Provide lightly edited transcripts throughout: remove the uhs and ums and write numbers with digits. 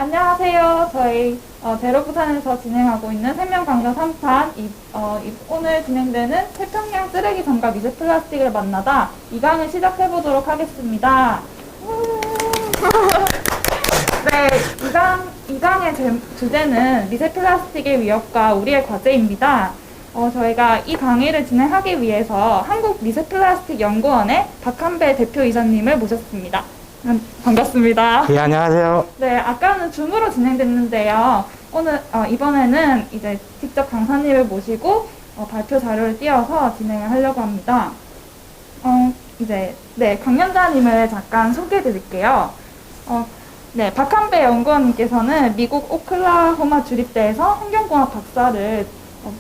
안녕하세요. 저희 대로부산에서 진행하고 있는 생명 강좌 3탄 오늘 진행되는 태평양 쓰레기 전가 미세 플라스틱을 만나다 2강을 시작해 보도록 하겠습니다. 네, 2강의 주제는 미세 플라스틱의 위협과 우리의 과제입니다. 저희가 이 강의를 진행하기 위해서 한국미세플라스틱연구원의 박한배 대표이사님을 모셨습니다. 반갑습니다. 예, 안녕하세요. 네, 아까는 줌으로 진행됐는데요. 이번에는 이제 직접 강사님을 모시고 발표 자료를 띄워서 진행을 하려고 합니다. 강연자님을 잠깐 소개해 드릴게요. 네, 박한배 연구원님께서는 미국 오클라호마 주립대에서 환경공학 박사를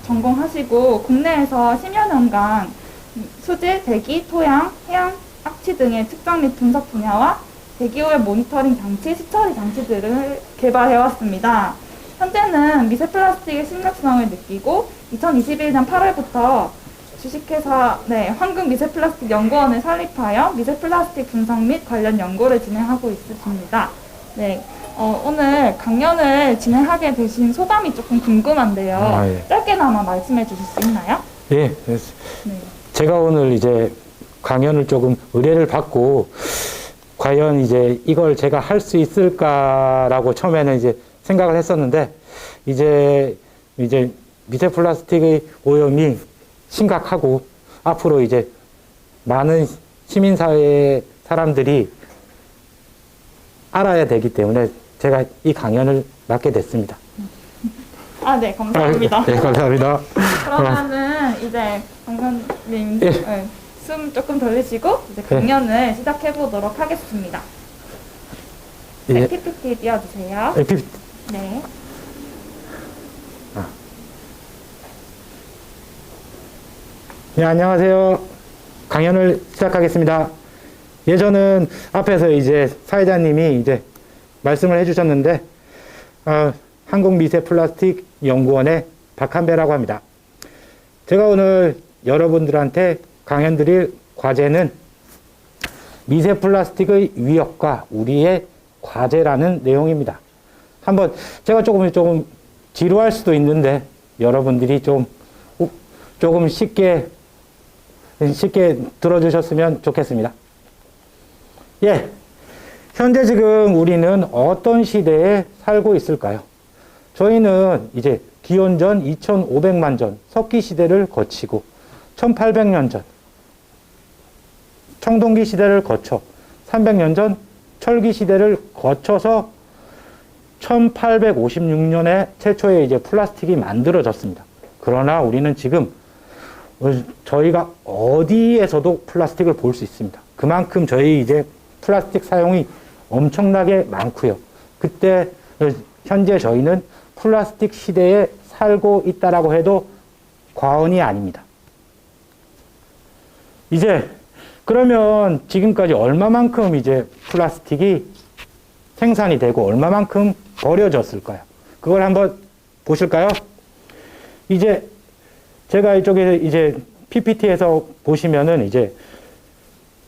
전공하시고 국내에서 10여 년간 수질, 대기, 토양, 해양, 악취 등의 측정 및 분석 분야와 대기오염 모니터링 장치, 시처리 장치들을 개발해왔습니다. 현재는 미세 플라스틱의 심각성을 느끼고 2021년 8월부터 주식회사 황금 미세 플라스틱 연구원을 설립하여 미세 플라스틱 분석 및 관련 연구를 진행하고 있습니다. 네, 오늘 강연을 진행하게 되신 소감이 조금 궁금한데요. 예. 짧게나마 말씀해 주실 수 있나요? 예. 네. 제가 오늘 이제 강연을 조금 의뢰를 받고 과연 이제 이걸 제가 할 수 있을까라고 처음에는 이제 생각을 했었는데 이제 미세 플라스틱의 오염이 심각하고 앞으로 이제 많은 시민사회 사람들이 알아야 되기 때문에 제가 이 강연을 맡게 됐습니다. 네, 감사합니다. 네, 감사합니다. 그러면은 이제 강사님 숨 조금 돌리시고 이제 강연을 시작해 보도록 하겠습니다. 네, PPT 띄워주세요. PPT. 네. 네, 안녕하세요. 강연을 시작하겠습니다. 저는 앞에서 이제 사회자님이 이제 말씀을 해주셨는데, 한국미세플라스틱연구원의 박한배라고 합니다. 제가 오늘 여러분들한테 강연 드릴 과제는 미세플라스틱의 위협과 우리의 과제라는 내용입니다. 한번 제가 조금 지루할 수도 있는데 여러분들이 조금 쉽게 들어주셨으면 좋겠습니다. 예. 현재 지금 우리는 어떤 시대에 살고 있을까요? 저희는 이제 기원전 2500만 전 석기 시대를 거치고 1800년 전 청동기 시대를 거쳐 300년 전 철기 시대를 거쳐서 1856년에 최초의 이제 플라스틱이 만들어졌습니다. 그러나 우리는 지금 저희가 어디에서도 플라스틱을 볼 수 있습니다. 그만큼 저희 이제 플라스틱 사용이 엄청나게 많고요. 그때 현재 저희는 플라스틱 시대에 살고 있다라고 해도 과언이 아닙니다. 이제 그러면 지금까지 얼마만큼 이제 플라스틱이 생산이 되고 얼마만큼 버려졌을까요? 그걸 한번 보실까요? 이제 제가 이쪽에 이제 PPT에서 보시면은 이제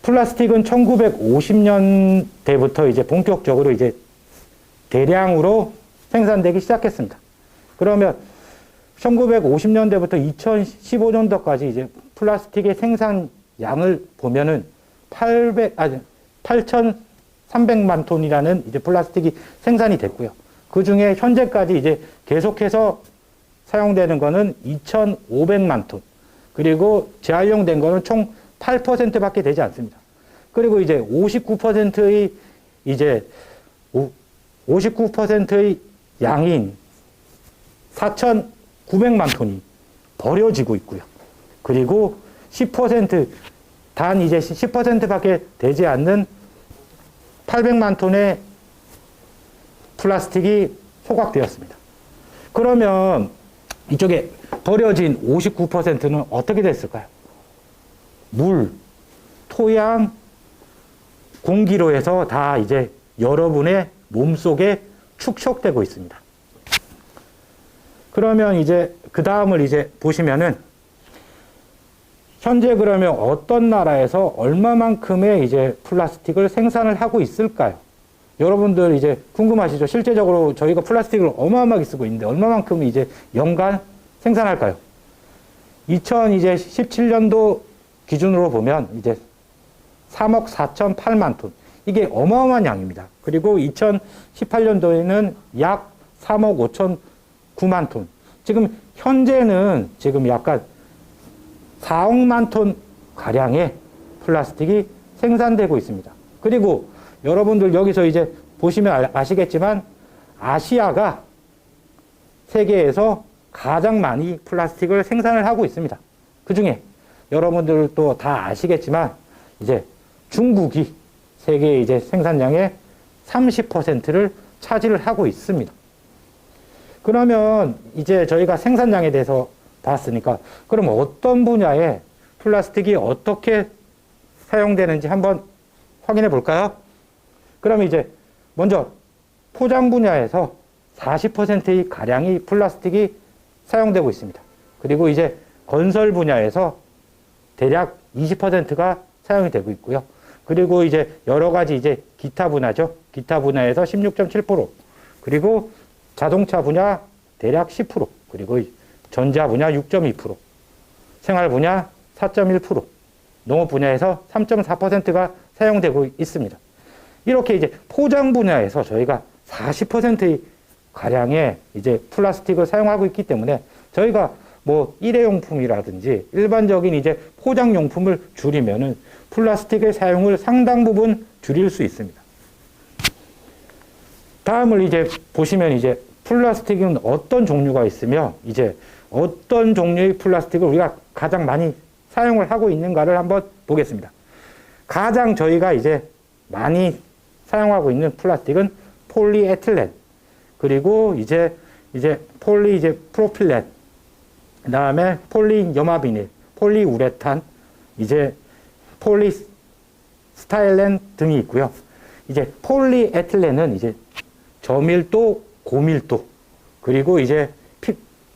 플라스틱은 1950년대부터 이제 본격적으로 이제 대량으로 생산되기 시작했습니다. 그러면 1950년대부터 2015년도까지 이제 플라스틱의 생산량을 보면은 8,300만 톤이라는 이제 플라스틱이 생산이 됐고요. 그 중에 현재까지 이제 계속해서 사용되는 거는 2,500만 톤. 그리고 재활용된 거는 총 8%밖에 되지 않습니다. 그리고 이제 59%의 양인 4,900만 톤이 버려지고 있고요. 그리고 10%밖에 되지 않는 800만 톤의 플라스틱이 소각되었습니다. 그러면 이쪽에 버려진 59%는 어떻게 됐을까요? 물, 토양, 공기로 해서 다 이제 여러분의 몸속에 축적되고 있습니다. 그러면 이제 그 다음을 이제 보시면은 현재 그러면 어떤 나라에서 얼마만큼의 이제 플라스틱을 생산을 하고 있을까요? 여러분들 이제 궁금하시죠? 실제적으로 저희가 플라스틱을 어마어마하게 쓰고 있는데 얼마만큼 이제 연간 생산할까요? 2017년도 기준으로 보면 이제 3억 4,008만 톤. 이게 어마어마한 양입니다. 그리고 2018년도에는 약 3억 5천 9만 톤. 지금 현재는 지금 약간 4억만 톤 가량의 플라스틱이 생산되고 있습니다. 그리고 여러분들 여기서 이제 보시면 아시겠지만 아시아가 세계에서 가장 많이 플라스틱을 생산을 하고 있습니다. 그 중에 여러분들도 다 아시겠지만 이제 중국이 세계 이제 생산량의 30%를 차지를 하고 있습니다. 그러면 이제 저희가 생산량에 대해서 봤으니까 그럼 어떤 분야에 플라스틱이 어떻게 사용되는지 한번 확인해 볼까요? 그럼 이제 먼저 포장 분야에서 40%의 가량의 플라스틱이 사용되고 있습니다. 그리고 이제 건설 분야에서 대략 20%가 사용이 되고 있고요. 그리고 이제 여러 가지 이제 기타 분야죠. 기타 분야에서 16.7%, 그리고 자동차 분야 대략 10%, 그리고 전자 분야 6.2%, 생활 분야 4.1%, 농업 분야에서 3.4%가 사용되고 있습니다. 이렇게 이제 포장 분야에서 저희가 40%의 가량의 이제 플라스틱을 사용하고 있기 때문에 저희가 뭐 일회용품이라든지 일반적인 이제 포장용품을 줄이면은 플라스틱의 사용을 상당 부분 줄일 수 있습니다. 다음을 이제 보시면 이제 플라스틱은 어떤 종류가 있으며 이제 어떤 종류의 플라스틱을 우리가 가장 많이 사용을 하고 있는가를 한번 보겠습니다. 가장 저희가 이제 많이 사용하고 있는 플라스틱은 폴리에틸렌, 그리고 이제 폴리 이제 프로필렌, 그 다음에 폴리염화비닐, 폴리우레탄, 이제 폴리스타일렌 등이 있고요. 이제 폴리에틸렌은 이제 저밀도, 고밀도, 그리고 이제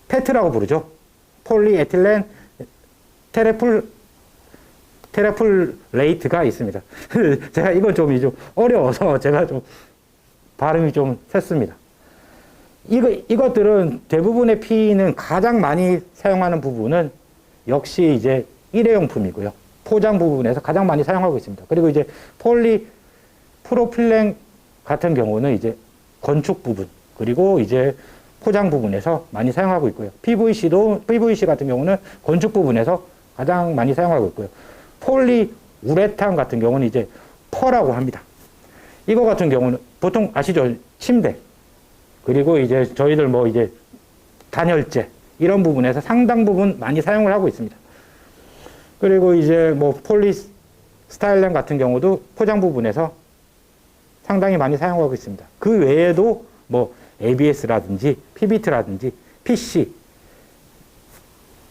페트라고 부르죠. 폴리에틸렌 테레플레이트가 있습니다. 제가 이건 좀 어려워서 제가 좀 발음이 좀 셌습니다. 이것들은 대부분의 피는 가장 많이 사용하는 부분은 역시 이제 일회용품이고요. 포장 부분에서 가장 많이 사용하고 있습니다. 그리고 이제 폴리프로필렌 같은 경우는 이제 건축 부분, 그리고 이제 포장 부분에서 많이 사용하고 있고요. PVC 같은 경우는 건축 부분에서 가장 많이 사용하고 있고요. 폴리우레탄 같은 경우는 이제 펄라고 합니다. 이거 같은 경우는 보통 아시죠? 침대, 그리고 이제 저희들 뭐 이제 단열재 이런 부분에서 상당 부분 많이 사용을 하고 있습니다. 그리고 이제 뭐 폴리스타일렌 같은 경우도 포장 부분에서 상당히 많이 사용하고 있습니다. 그 외에도 뭐 ABS라든지 PBT라든지 PC,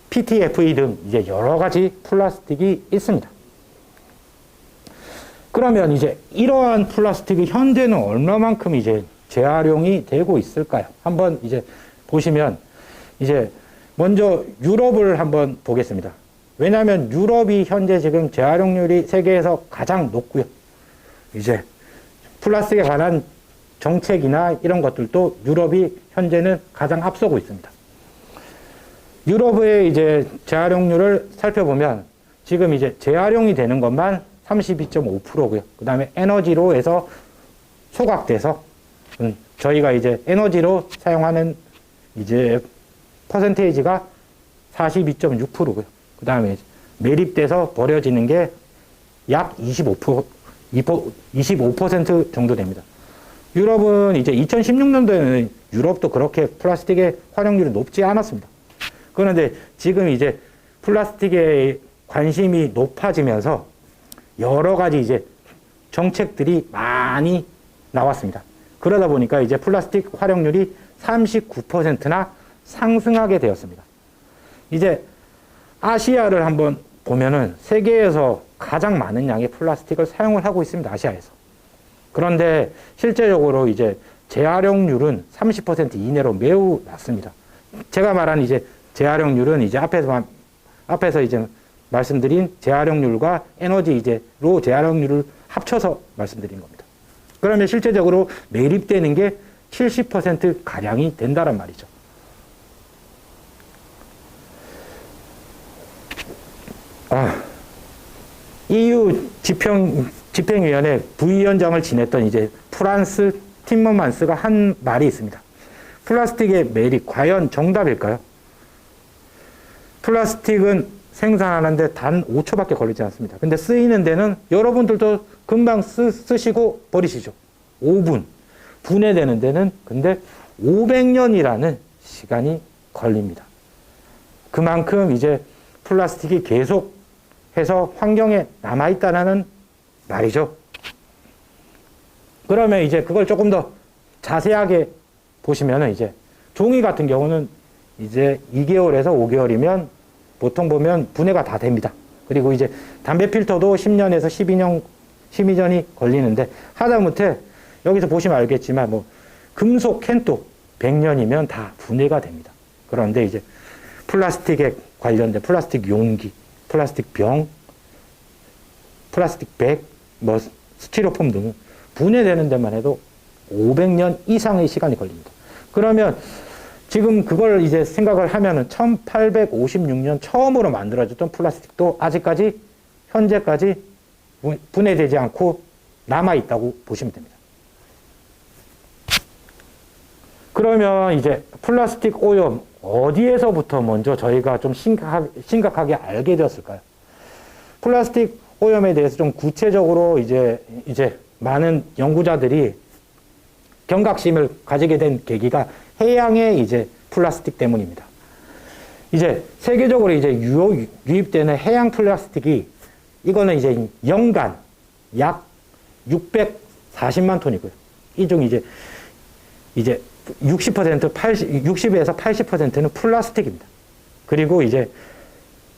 PTFE 등 이제 여러 가지 플라스틱이 있습니다. 그러면 이제 이러한 플라스틱이 현재는 얼마만큼 이제 재활용이 되고 있을까요? 한번 이제 보시면 이제 먼저 유럽을 한번 보겠습니다. 왜냐하면 유럽이 현재 지금 재활용률이 세계에서 가장 높고요. 이제 플라스틱에 관한 정책이나 이런 것들도 유럽이 현재는 가장 앞서고 있습니다. 유럽의 이제 재활용률을 살펴보면 지금 이제 재활용이 되는 것만 32.5%고요. 그 다음에 에너지로에서 소각돼서 저희가 이제 에너지로 사용하는 이제 퍼센테이지가 42.6%고요. 그 다음에 매립돼서 버려지는 게 약 25% 정도 됩니다. 유럽은 이제 2016년도에는 유럽도 그렇게 플라스틱의 활용률이 높지 않았습니다. 그런데 지금 이제 플라스틱에 관심이 높아지면서 여러 가지 이제 정책들이 많이 나왔습니다. 그러다 보니까 이제 플라스틱 활용률이 39%나 상승하게 되었습니다. 이제 아시아를 한번 보면은 세계에서 가장 많은 양의 플라스틱을 사용을 하고 있습니다. 아시아에서. 그런데 실제적으로 이제 재활용률은 30% 이내로 매우 낮습니다. 제가 말한 이제 재활용률은 이제 앞에서 이제 말씀드린 재활용률과 에너지 이제로 재활용률을 합쳐서 말씀드린 겁니다. 그러면 실제적으로 매립되는 게 70% 가량이 된다란 말이죠. EU 집행위원회 부위원장을 지냈던 이제 프란스 팀머만스가 한 말이 있습니다. 플라스틱의 매립, 과연 정답일까요? 플라스틱은 생산하는데 단 5초밖에 걸리지 않습니다. 근데 쓰이는 데는 여러분들도 금방 쓰시고 버리시죠. 5분. 분해되는 데는 근데 500년이라는 시간이 걸립니다. 그만큼 이제 플라스틱이 계속해서 환경에 남아있다는 말이죠. 그러면 이제 그걸 조금 더 자세하게 보시면은 이제 종이 같은 경우는 이제 2개월에서 5개월이면 보통 보면 분해가 다 됩니다. 그리고 이제 담배 필터도 10년에서 12년이 걸리는데 하다못해 여기서 보시면 알겠지만 뭐 금속 캔도 100년이면 다 분해가 됩니다. 그런데 이제 플라스틱에 관련된 플라스틱 용기, 플라스틱 병, 플라스틱 백, 뭐 스티로폼 등은 분해되는 데만 해도 500년 이상의 시간이 걸립니다. 그러면 지금 그걸 이제 생각을 하면은 1856년 처음으로 만들어졌던 플라스틱도 아직까지 현재까지 분해되지 않고 남아있다고 보시면 됩니다. 그러면 이제 플라스틱 오염 어디에서부터 먼저 저희가 좀 심각하게 알게 되었을까요? 플라스틱 오염에 대해서 좀 구체적으로 이제 많은 연구자들이 경각심을 가지게 된 계기가 해양의 이제 플라스틱 때문입니다. 이제 세계적으로 이제 유입되는 해양 플라스틱이 이거는 이제 연간 약 640만 톤이고요. 이 중 이제 60에서 80%는 플라스틱입니다. 그리고 이제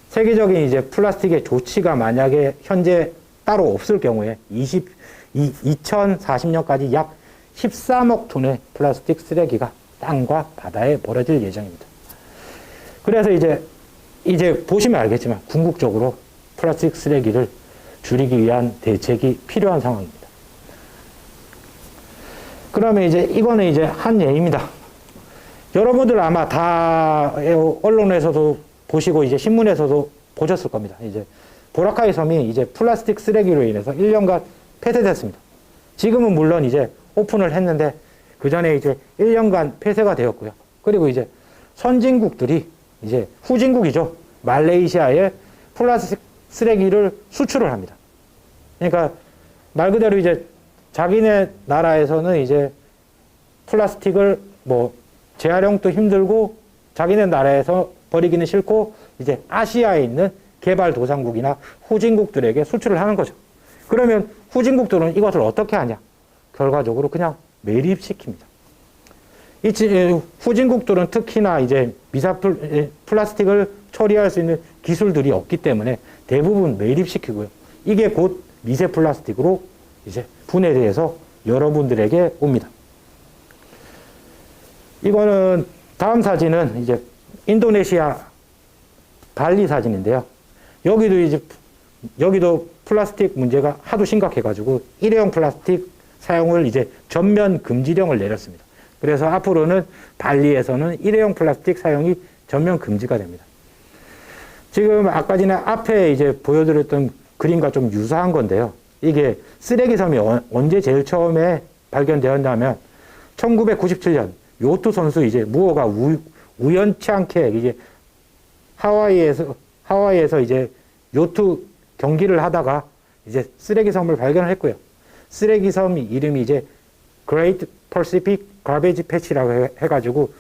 세계적인 이제 플라스틱의 조치가 만약에 현재 따로 없을 경우에 2040년까지 약 13억 톤의 플라스틱 쓰레기가 땅과 바다에 버려질 예정입니다. 그래서 이제 보시면 알겠지만 궁극적으로 플라스틱 쓰레기를 줄이기 위한 대책이 필요한 상황입니다. 그러면 이제 이거는 이제 한 예입니다. 여러분들 아마 다 언론에서도 보시고 이제 신문에서도 보셨을 겁니다. 이제 보라카이 섬이 이제 플라스틱 쓰레기로 인해서 1년간 폐쇄됐습니다. 지금은 물론 이제 오픈을 했는데 그 전에 이제 1년간 폐쇄가 되었고요. 그리고 이제 선진국들이 이제 후진국이죠. 말레이시아에 플라스틱 쓰레기를 수출을 합니다. 그러니까 말 그대로 이제 자기네 나라에서는 이제 플라스틱을 뭐 재활용도 힘들고 자기네 나라에서 버리기는 싫고 이제 아시아에 있는 개발도상국이나 후진국들에게 수출을 하는 거죠. 그러면 후진국들은 이것을 어떻게 하냐? 결과적으로 그냥 매립시킵니다. 이 후진국들은 특히나 이제 플라스틱을 처리할 수 있는 기술들이 없기 때문에 대부분 매립시키고요. 이게 곧 미세 플라스틱으로 이제 분해돼서 여러분들에게 옵니다. 이거는 다음 사진은 이제 인도네시아 발리 사진인데요. 여기도 플라스틱 문제가 하도 심각해가지고 일회용 플라스틱 사용을 이제 전면 금지령을 내렸습니다. 그래서 앞으로는 발리에서는 일회용 플라스틱 사용이 전면 금지가 됩니다. 지금 아까 전에 앞에 이제 보여드렸던 그림과 좀 유사한 건데요. 이게 쓰레기섬이 언제 제일 처음에 발견되었냐면 1997년 요트 선수 이제 무어가 우연치 않게 이제 하와이에서 이제 요트 경기를 하다가 이제 쓰레기섬을 발견을 했고요. 쓰레기섬 이름이 이제 Great Pacific Garbage Patch라고 해가지고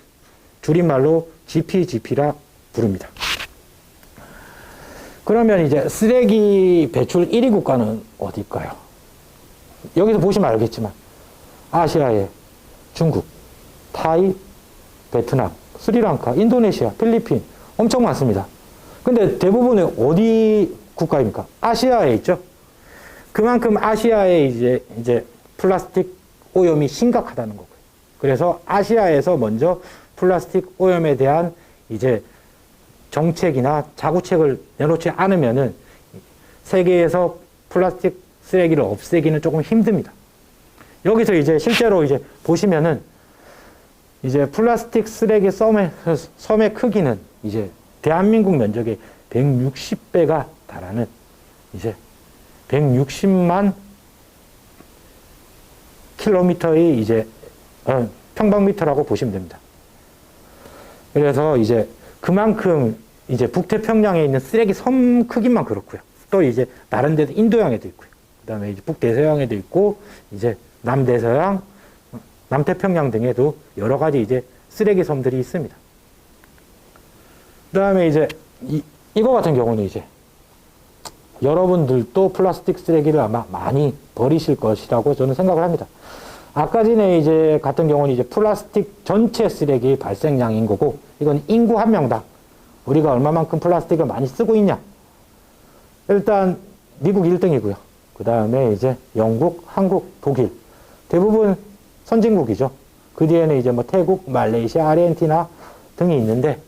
줄임말로 GPGP라 부릅니다. 그러면 이제 쓰레기 배출 1위 국가는 어디일까요? 여기서 보시면 알겠지만 아시아의 중국, 타이, 베트남, 스리랑카, 인도네시아, 필리핀 엄청 많습니다. 근데 대부분은 어디 국가입니까? 아시아에 있죠. 그만큼 아시아에 이제 플라스틱 오염이 심각하다는 거고요. 그래서 아시아에서 먼저 플라스틱 오염에 대한 이제 정책이나 자구책을 내놓지 않으면은 세계에서 플라스틱 쓰레기를 없애기는 조금 힘듭니다. 여기서 이제 실제로 이제 보시면은 이제 플라스틱 쓰레기 섬의 크기는 이제 대한민국 면적의 160배가 달하는 이제 160만 킬로미터의 이제 평방미터라고 보시면 됩니다. 그래서 이제 그만큼 이제 북태평양에 있는 쓰레기 섬 크기만 그렇고요. 또 이제 다른 데도 인도양에도 있고요. 그다음에 이제 북대서양에도 있고 이제 남대서양, 남태평양 등에도 여러 가지 이제 쓰레기 섬들이 있습니다. 그다음에 이제 이거 같은 경우는 이제 여러분들도 플라스틱 쓰레기를 아마 많이 버리실 것이라고 저는 생각을 합니다. 아까 전에 이제 같은 경우는 이제 플라스틱 전체 쓰레기 발생량인 거고, 이건 인구 한 명당 우리가 얼마만큼 플라스틱을 많이 쓰고 있냐. 일단 미국 1등이고요. 그 다음에 이제 영국, 한국, 독일 대부분 선진국이죠. 그 뒤에는 이제 뭐 태국, 말레이시아, 아르헨티나 등이 있는데,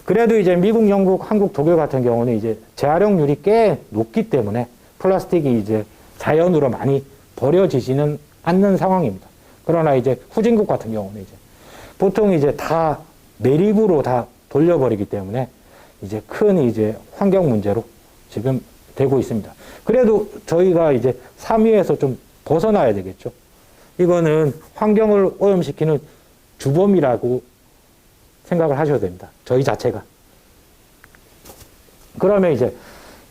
그래도 이제 미국, 영국, 한국, 독일 같은 경우는 이제 재활용률이 꽤 높기 때문에 플라스틱이 이제 자연으로 많이 버려지지는 않는 상황입니다. 그러나 이제 후진국 같은 경우는 이제 보통 이제 다 매립으로 다 돌려버리기 때문에 이제 큰 이제 환경 문제로 지금 되고 있습니다. 그래도 저희가 이제 3위에서 좀 벗어나야 되겠죠. 이거는 환경을 오염시키는 주범이라고 생각을 하셔야 됩니다. 저희 자체가. 그러면 이제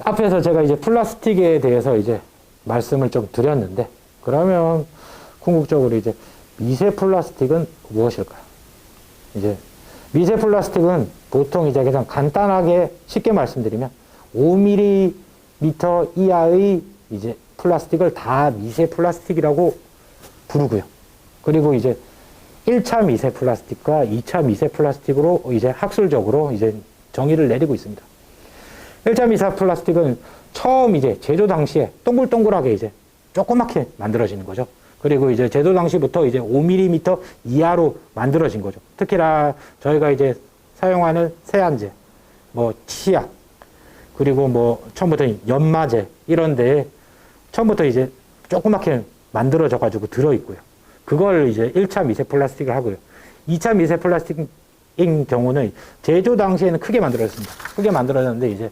앞에서 제가 이제 플라스틱에 대해서 이제 말씀을 좀 드렸는데, 그러면 궁극적으로 이제 미세 플라스틱은 무엇일까요? 이제 미세 플라스틱은 보통 이제 그냥 간단하게 쉽게 말씀드리면 5mm 이하의 이제 플라스틱을 다 미세 플라스틱이라고 부르고요. 그리고 이제 1차 미세 플라스틱과 2차 미세 플라스틱으로 이제 학술적으로 이제 정의를 내리고 있습니다. 1차 미세 플라스틱은 처음 이제 제조 당시에 동글동글하게 이제 조그맣게 만들어지는 거죠. 그리고 이제 제조 당시부터 이제 5mm 이하로 만들어진 거죠. 특히나 저희가 이제 사용하는 세안제, 뭐 치약, 그리고 뭐 처음부터 연마제 이런 데에 처음부터 이제 조그맣게 만들어져 가지고 들어있고요. 그걸 이제 1차 미세 플라스틱을 하고요. 2차 미세 플라스틱인 경우는 제조 당시에는 크게 만들어졌습니다. 크게 만들어졌는데 이제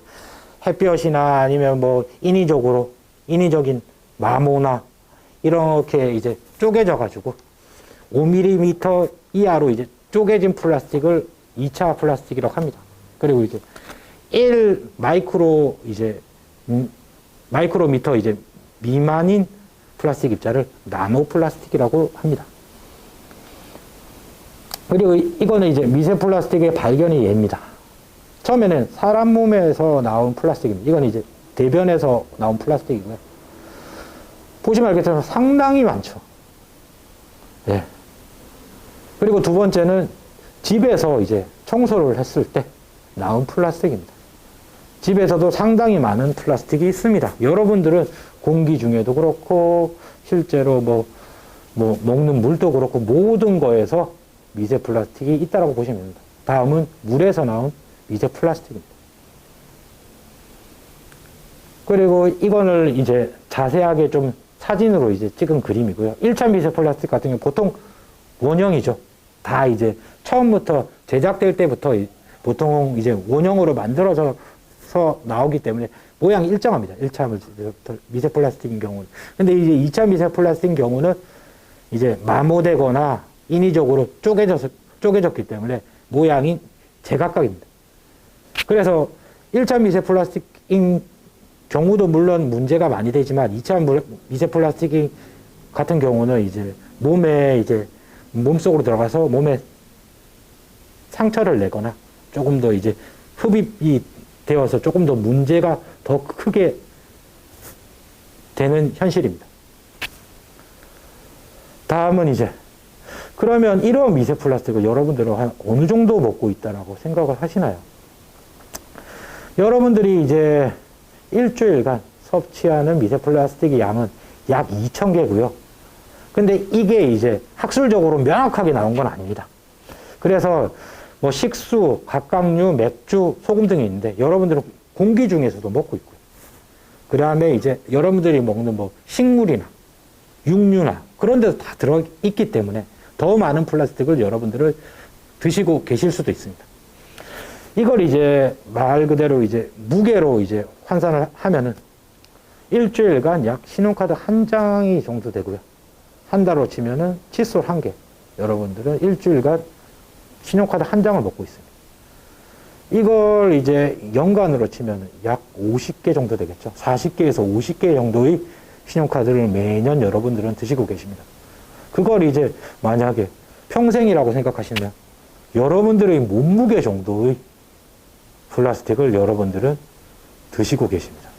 햇볕이나 아니면 뭐 인위적인 마모나 이렇게 이제 쪼개져 가지고 5mm 이하로 이제 쪼개진 플라스틱을 2차 플라스틱이라고 합니다. 그리고 이제 1 마이크로미터 이제 미만인 플라스틱 입자를 나노 플라스틱이라고 합니다. 그리고 이거는 이제 미세 플라스틱의 발견의 예입니다. 처음에는 사람 몸에서 나온 플라스틱입니다. 이건 이제 대변에서 나온 플라스틱이고요. 보시면 알겠지만 상당히 많죠. 예. 그리고 두 번째는 집에서 이제 청소를 했을 때 나온 플라스틱입니다. 집에서도 상당히 많은 플라스틱이 있습니다. 여러분들은 공기 중에도 그렇고 실제로 뭐 먹는 물도 그렇고 모든 거에서 미세 플라스틱이 있다라고 보시면 됩니다. 다음은 물에서 나온 미세 플라스틱입니다. 그리고 이거를 이제 자세하게 좀 사진으로 이제 찍은 그림이고요. 1차 미세 플라스틱 같은 경우 보통 원형이죠. 다 이제 처음부터 제작될 때부터 보통 이제 원형으로 만들어져서 나오기 때문에 모양이 일정합니다. 1차 미세 플라스틱인 경우는. 근데 이제 2차 미세 플라스틱인 경우는 이제 마모되거나 인위적으로 쪼개졌기 때문에 모양이 제각각입니다. 그래서 1차 미세 플라스틱인 경우도 물론 문제가 많이 되지만 2차 미세 플라스틱 같은 경우는 이제 몸속으로 들어가서 몸에 상처를 내거나 조금 더 이제 흡입이 되어서 조금 더 문제가 더 크게 되는 현실입니다. 다음은 이제 그러면 이런 미세 플라스틱을 여러분들은 한 어느 정도 먹고 있다라고 생각을 하시나요? 여러분들이 이제 일주일간 섭취하는 미세 플라스틱의 양은 약 2,000개고요. 근데 이게 이제 학술적으로 명확하게 나온 건 아닙니다. 그래서 뭐 식수, 갑각류, 맥주, 소금 등이 있는데 여러분들은 공기 중에서도 먹고 있고요. 그 다음에 이제 여러분들이 먹는 뭐 식물이나 육류나 그런 데도 다 들어있기 때문에 더 많은 플라스틱을 여러분들을 드시고 계실 수도 있습니다. 이걸 이제 말 그대로 이제 무게로 이제 환산을 하면은 일주일간 약 신용카드 한 장이 정도 되고요. 한 달로 치면은 칫솔 한 개. 여러분들은 일주일간 신용카드 한 장을 먹고 있습니다. 이걸 이제 연간으로 치면은 약 50개 정도 되겠죠. 40개에서 50개 정도의 신용카드를 매년 여러분들은 드시고 계십니다. 그걸 이제 만약에 평생이라고 생각하시면 여러분들의 몸무게 정도의 플라스틱을 여러분들은 드시고 계십니다.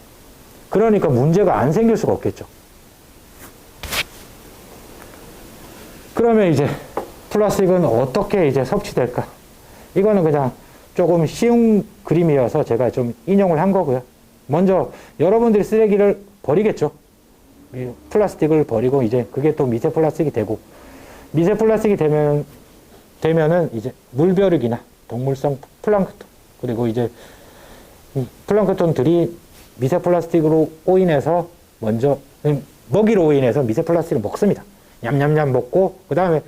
그러니까 문제가 안 생길 수가 없겠죠. 그러면 이제 플라스틱은 어떻게 이제 섭취될까? 이거는 그냥 조금 쉬운 그림이어서 제가 좀 인용을 한 거고요. 먼저 여러분들이 쓰레기를 버리겠죠. 플라스틱을 버리고 이제 그게 또 미세 플라스틱이 되고, 미세 플라스틱이 되면은 이제 물벼룩이나 동물성 플랑크톤, 그리고 이제 이 플랑크톤들이 미세 플라스틱으로 오인해서 먼저 먹이로 오인해서 미세 플라스틱을 먹습니다. 냠냠냠 먹고, 그 다음에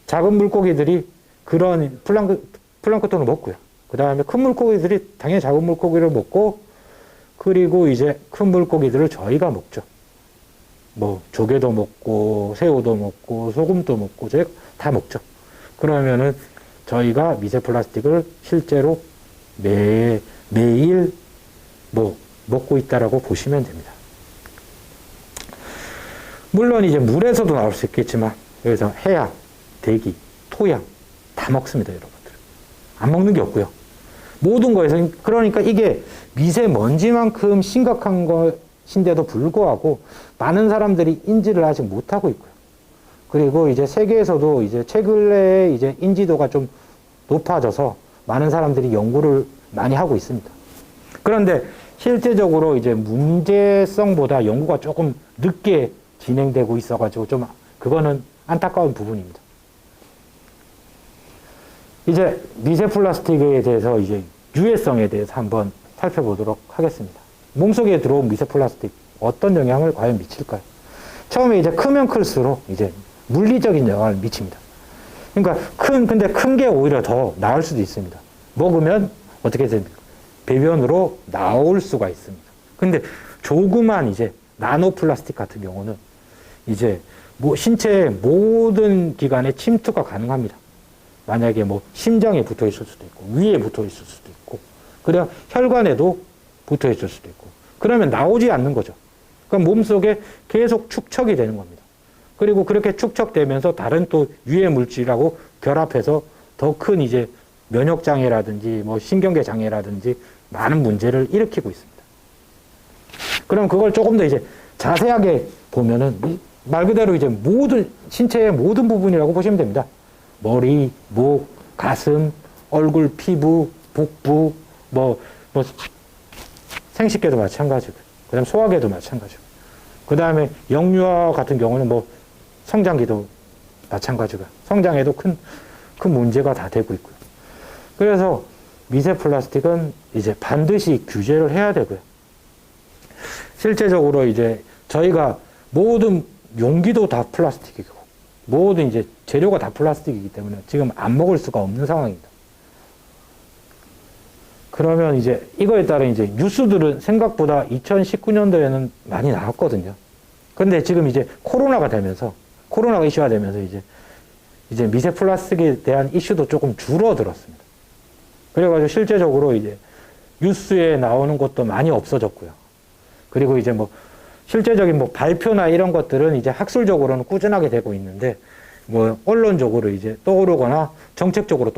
작은 물고기들이 그런 플랑크톤을 먹고요. 그 다음에 큰 물고기들이 당연히 작은 물고기를 먹고, 그리고 이제 큰 물고기들을 저희가 먹죠. 뭐 조개도 먹고 새우도 먹고 소금도 먹고 저희가 다 먹죠. 그러면은 저희가 미세 플라스틱을 실제로 매일 뭐 먹고 있다라고 보시면 됩니다. 물론 이제 물에서도 나올 수 있겠지만, 그래서 해양, 대기, 토양 다 먹습니다, 여러분들. 안 먹는 게 없고요. 모든 거에서, 그러니까 이게 미세먼지만큼 심각한 것인데도 불구하고 많은 사람들이 인지를 아직 못하고 있고요. 그리고 이제 세계에서도 이제 최근에 이제 인지도가 좀 높아져서 많은 사람들이 연구를 많이 하고 있습니다. 그런데 실제적으로 이제 문제성보다 연구가 조금 늦게 진행되고 있어가지고 좀 그거는 안타까운 부분입니다. 이제 미세 플라스틱에 대해서 이제 유해성에 대해서 한번 살펴보도록 하겠습니다. 몸속에 들어온 미세 플라스틱 어떤 영향을 과연 미칠까요? 처음에 이제 크면 클수록 이제 물리적인 영향을 미칩니다. 그러니까 근데 큰 게 오히려 더 나을 수도 있습니다. 먹으면 어떻게 됩니까? 배변으로 나올 수가 있습니다. 근데 조그만 이제 나노 플라스틱 같은 경우는 이제 뭐 신체의 모든 기관에 침투가 가능합니다. 만약에 뭐 심장에 붙어 있을 수도 있고, 위에 붙어 있을 수도 있고, 그래야 혈관에도 붙어 있을 수도 있고, 그러면 나오지 않는 거죠. 그럼 몸속에 계속 축적이 되는 겁니다. 그리고 그렇게 축적되면서 다른 또 유해 물질하고 결합해서 더 큰 이제 면역 장애라든지 뭐 신경계 장애라든지 많은 문제를 일으키고 있습니다. 그럼 그걸 조금 더 이제 자세하게 보면은 말 그대로 이제 모든 신체의 모든 부분이라고 보시면 됩니다. 머리, 목, 가슴, 얼굴, 피부, 복부, 뭐 생식계도 마찬가지고, 그 다음 소화계도 마찬가지고, 그 다음에 영유아 같은 경우는 뭐 성장기도 마찬가지고, 성장에도 큰 문제가 다 되고 있고요. 그래서 미세 플라스틱은 이제 반드시 규제를 해야 되고요. 실제적으로 이제 저희가 모든 용기도 다 플라스틱이고, 모든 이제 재료가 다 플라스틱이기 때문에 지금 안 먹을 수가 없는 상황입니다. 그러면 이제 이거에 따른 이제 뉴스들은 생각보다 2019년도에는 많이 나왔거든요. 근데 지금 이제 코로나가 이슈가 되면서 이제 미세 플라스틱에 대한 이슈도 조금 줄어들었습니다. 그래가지고 실제적으로 이제 뉴스에 나오는 것도 많이 없어졌고요. 그리고 이제 뭐 실제적인 뭐 발표나 이런 것들은 이제 학술적으로는 꾸준하게 되고 있는데, 뭐 언론적으로 이제 떠오르거나 정책적으로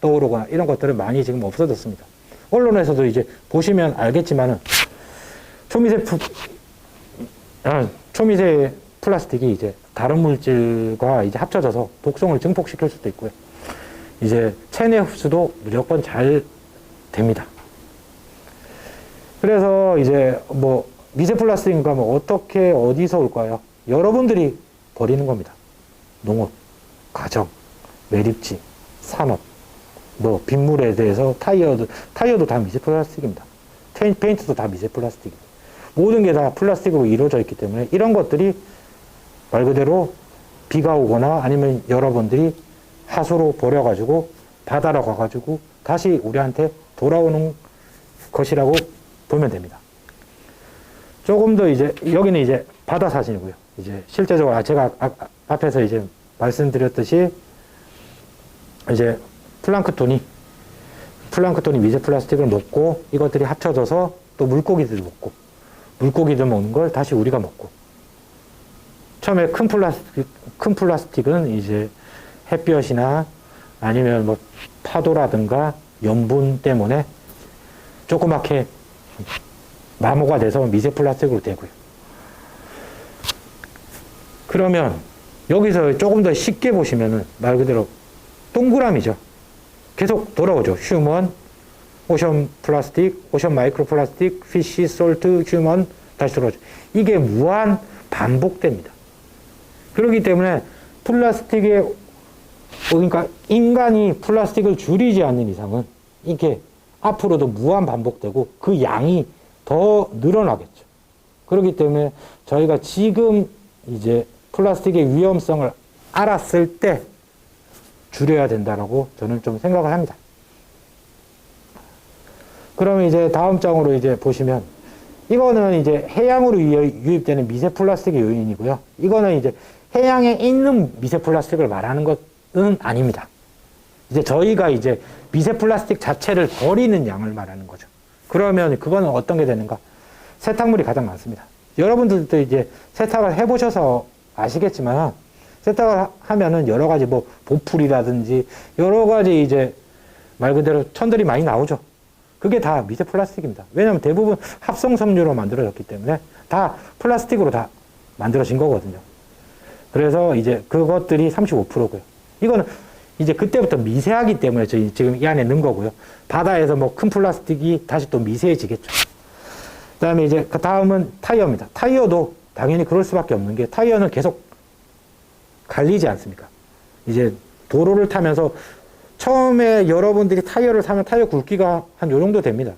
떠오르거나 이런 것들은 많이 지금 없어졌습니다. 언론에서도 이제 보시면 알겠지만은 초미세 플라스틱이 이제 다른 물질과 이제 합쳐져서 독성을 증폭시킬 수도 있고요. 이제 체내 흡수도 무조건 잘 됩니다. 그래서 이제 뭐 미세 플라스틱인가 뭐 어떻게 어디서 올까요? 여러분들이 버리는 겁니다. 농업, 가정, 매립지, 산업, 뭐 빗물에 대해서 타이어도 다 미세 플라스틱입니다. 페인트도 다 미세 플라스틱입니다. 모든 게 다 플라스틱으로 이루어져 있기 때문에 이런 것들이 말 그대로 비가 오거나 아니면 여러분들이 하수로 버려가지고 바다로 가가지고 다시 우리한테 돌아오는 것이라고 보면 됩니다. 조금 더 이제 여기는 이제 바다 사진이고요. 이제 실제적으로 제가 앞에서 이제 말씀드렸듯이 이제 플랑크톤이 미세 플라스틱을 먹고 이것들이 합쳐져서 또 물고기들 먹고 물고기들 먹는 걸 다시 우리가 먹고 처음에 큰 플라스틱은 이제 햇볕이나 아니면 뭐 파도라든가 염분 때문에 조그맣게 마모가 돼서 미세 플라스틱으로 되고요. 그러면 여기서 조금 더 쉽게 보시면은 말 그대로 동그라미죠. 계속 돌아오죠. 휴먼, 오션 플라스틱, 오션 마이크로 플라스틱, 피쉬, 솔트, 휴먼 다시 돌아오죠. 이게 무한 반복됩니다. 그렇기 때문에 플라스틱의 그러니까 인간이 플라스틱을 줄이지 않는 이상은 이게 앞으로도 무한 반복되고 그 양이 더 늘어나겠죠. 그렇기 때문에 저희가 지금 이제 플라스틱의 위험성을 알았을 때 줄여야 된다라고 저는 좀 생각을 합니다. 그러면 이제 다음 장으로 이제 보시면 이거는 이제 해양으로 유입되는 미세 플라스틱의 요인이고요. 이거는 이제 해양에 있는 미세 플라스틱을 말하는 것은 아닙니다. 이제 저희가 이제 미세 플라스틱 자체를 버리는 양을 말하는 거죠. 그러면 그거는 어떤 게 되는가? 세탁물이 가장 많습니다. 여러분들도 이제 세탁을 해보셔서 아시겠지만 세탁을 하면은 여러 가지 뭐 보풀이라든지 여러 가지 이제 말 그대로 천들이 많이 나오죠. 그게 다 미세 플라스틱입니다. 왜냐하면 대부분 합성 섬유로 만들어졌기 때문에 다 플라스틱으로 다 만들어진 거거든요. 그래서 이제 그것들이 35%고요. 이거는 이제 그때부터 미세하기 때문에 저희 지금 이 안에 넣은 거고요. 바다에서 뭐 큰 플라스틱이 다시 또 미세해지겠죠. 그 다음에 이제 그 다음은 타이어입니다. 타이어도 당연히 그럴 수밖에 없는 게 타이어는 계속 갈리지 않습니까? 이제 도로를 타면서 처음에 여러분들이 타이어를 사면 타이어 굵기가 한 요 정도 됩니다.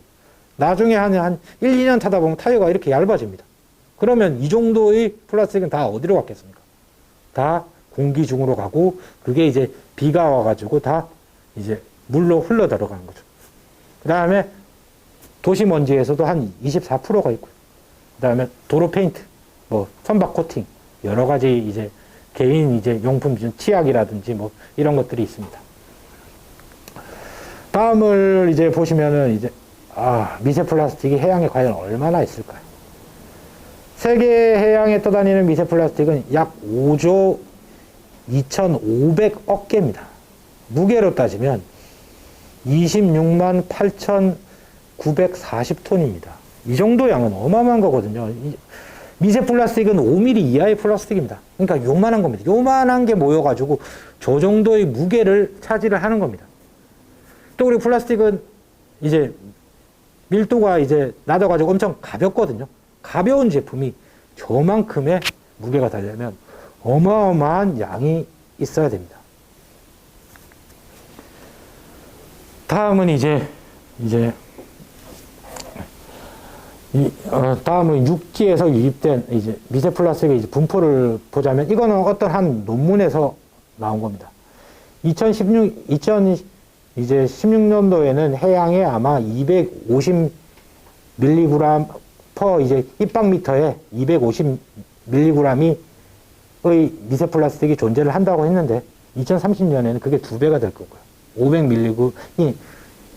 나중에 한 1, 2년 타다 보면 타이어가 이렇게 얇아집니다. 그러면 이 정도의 플라스틱은 다 어디로 갔겠습니까? 다 공기 중으로 가고 그게 이제 비가 와가지고 다 이제 물로 흘러 들어가는 거죠. 그 다음에 도시 먼지에서도 한 24%가 있고요. 그 다음에 도로 페인트, 뭐 선박 코팅, 여러 가지 이제 개인 이제 용품, 치약이라든지 뭐 이런 것들이 있습니다. 다음을 이제 보시면은 이제 미세 플라스틱이 해양에 과연 얼마나 있을까요? 세계 해양에 떠다니는 미세 플라스틱은 약 5조 2,500억 개입니다. 무게로 따지면 26만 8,940톤입니다. 이 정도 양은 어마어마한 거거든요. 미세 플라스틱은 5mm 이하의 플라스틱입니다. 그러니까 요만한 겁니다. 요만한 게 모여가지고 저 정도의 무게를 차지를 하는 겁니다. 또 우리 플라스틱은 이제 밀도가 이제 낮아가지고 엄청 가볍거든요. 가벼운 제품이 저만큼의 무게가 달려면 어마어마한 양이 있어야 됩니다. 다음은 다음은 육지에서 유입된 이제 미세 플라스틱의 이제 분포를 보자면 이거는 어떤 한 논문에서 나온 겁니다. 2016년도에는 해양에 아마 250mg 퍼 이제 입방미터에 250mg의 미세 플라스틱이 존재를 한다고 했는데 2030년에는 그게 2배가 될 거고요. 500mg,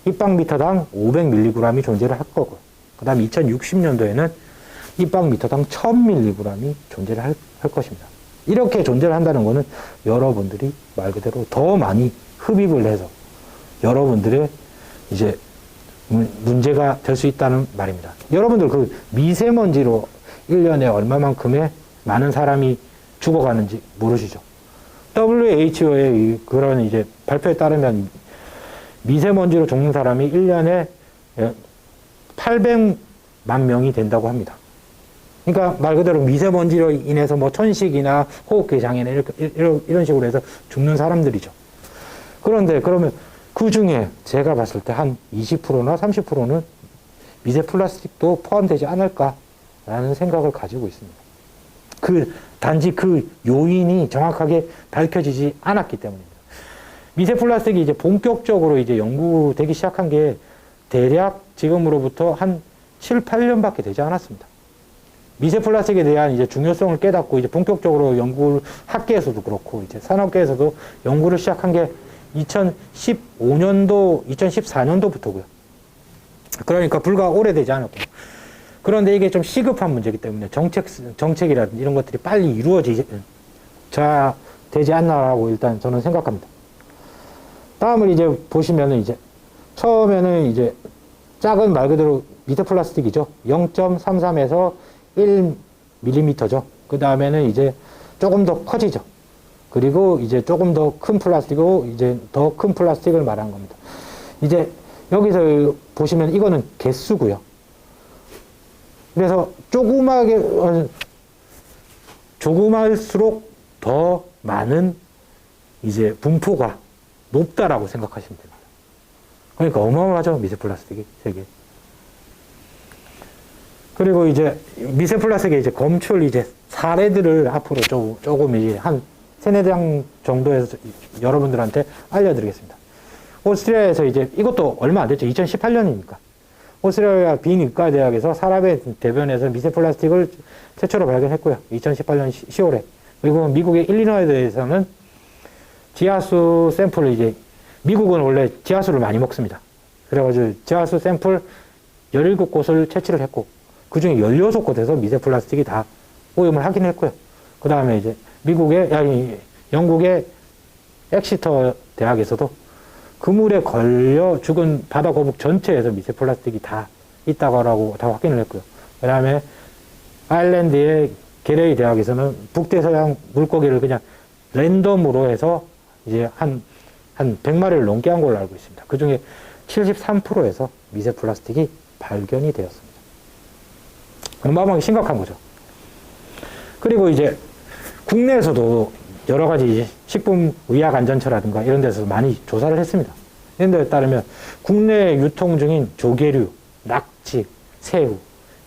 입방미터당 500mg이 존재를 할 거고요. 그 다음에 2060년도에는 입방미터당 1000mg이 존재를 할 것입니다. 이렇게 존재를 한다는 거는 여러분들이 말 그대로 더 많이 흡입을 해서 여러분들의 이제 문제가 될 수 있다는 말입니다. 여러분들 그 미세먼지로 1년에 얼마만큼의 많은 사람이 죽어가는지 모르시죠? WHO의 그런 이제 발표에 따르면 미세먼지로 죽는 사람이 1년에 800만 명이 된다고 합니다. 그러니까 말 그대로 미세먼지로 인해서 뭐 천식이나 호흡기 장애나 이런 식으로 해서 죽는 사람들이죠. 그런데 그러면 그 중에 제가 봤을 때 한 20%나 30%는 미세 플라스틱도 포함되지 않을까라는 생각을 가지고 있습니다. 그 단지 그 요인이 정확하게 밝혀지지 않았기 때문입니다. 미세 플라스틱이 이제 본격적으로 이제 연구되기 시작한 게 대략 지금으로부터 한 7, 8년밖에 되지 않았습니다. 미세 플라스틱에 대한 이제 중요성을 깨닫고 이제 본격적으로 연구를 학계에서도 그렇고 이제 산업계에서도 연구를 시작한 게 2015년도, 2014년도부터고요. 그러니까 불과 오래되지 않았고. 그런데 이게 좀 시급한 문제이기 때문에 정책이라든지 이런 것들이 빨리 이루어져야 되지 않나라고 일단 저는 생각합니다. 다음을 이제 보시면은 이제 처음에는 이제 작은 말 그대로 미세 플라스틱이죠. 0.33에서 1mm죠. 그 다음에는 이제 조금 더 커지죠. 그리고 이제 조금 더 큰 플라스틱이고 이제 더 큰 플라스틱을 말한 겁니다. 이제 여기서 보시면 이거는 개수고요. 그래서 조그말수록 더 많은 이제 분포가 높다라고 생각하시면 됩니다. 그러니까 어마어마하죠, 미세 플라스틱이 세계. 그리고 이제 미세 플라스틱의 이제 검출 이제 사례들을 앞으로 조금 이제 한 세네 장 정도에서 여러분들한테 알려드리겠습니다. 오스트리아에서 이제 이것도 얼마 안 됐죠. 2018년이니까. 오스트리아 비인과대학에서 사람의 대변에서 미세 플라스틱을 최초로 발견했고요. 2018년 10월에. 그리고 미국의 일리노이주에서는 지하수 샘플을 이제 미국은 원래 지하수를 많이 먹습니다. 그래가지고 지하수 샘플 17곳을 채취를 했고 그 중에 16곳에서 미세 플라스틱이 다 오염을 하긴 했고요. 그 다음에 이제 영국의 엑시터 대학에서도 그물에 걸려 죽은 바다 거북 전체에서 미세 플라스틱이 다 있다고 다 확인을 했고요. 그 다음에 아일랜드의 게레이 대학에서는 북대서양 물고기를 그냥 랜덤으로 해서 이제 한 100마리를 넘게 한 걸로 알고 있습니다. 그 중에 73%에서 미세 플라스틱이 발견이 되었습니다. 어마어마하게 심각한 거죠. 그리고 이제 국내에서도 여러 가지 식품의약안전처라든가 이런 데서 많이 조사를 했습니다. 이런 데에 따르면 국내 유통 중인 조개류, 낙지, 새우,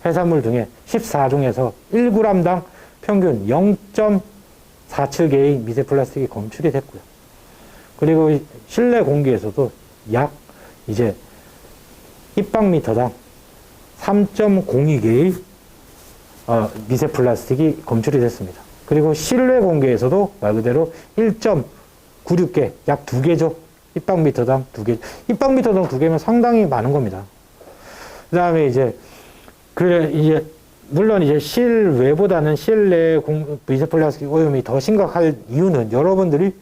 해산물 등의 14종에서 1g당 평균 0.47개의 미세 플라스틱이 검출이 됐고요. 그리고 실내 공기에서도 약 이제 입방미터당 3.02개의 미세 플라스틱이 검출이 됐습니다. 그리고 실내 공기에서도 말 그대로 1.96개, 약 2개죠. 입방미터당 2개. 입방미터당 2개면 상당히 많은 겁니다. 그 다음에 이제, 물론 이제 실외보다는 실내 미세 플라스틱 오염이 더 심각할 이유는 여러분들이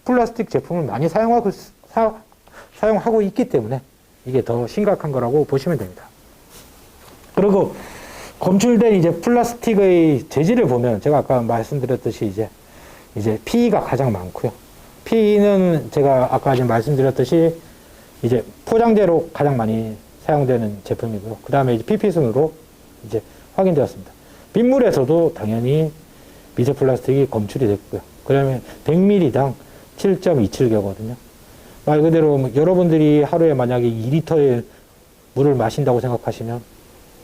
플라스틱 제품을 많이 사용하고 있기 때문에 이게 더 심각한 거라고 보시면 됩니다. 그리고 검출된 이제 플라스틱의 재질을 보면 제가 아까 말씀드렸듯이 이제 PE가 가장 많고요. PE는 제가 아까 말씀드렸듯이 이제 포장재로 가장 많이 사용되는 제품이고요. 그 다음에 이제 PP순으로 이제 확인되었습니다. 빗물에서도 당연히 미세 플라스틱이 검출이 됐고요. 그러면 100ml당 7.27개거든요. 말 그대로 여러분들이 하루에 만약에 2리터의 물을 마신다고 생각하시면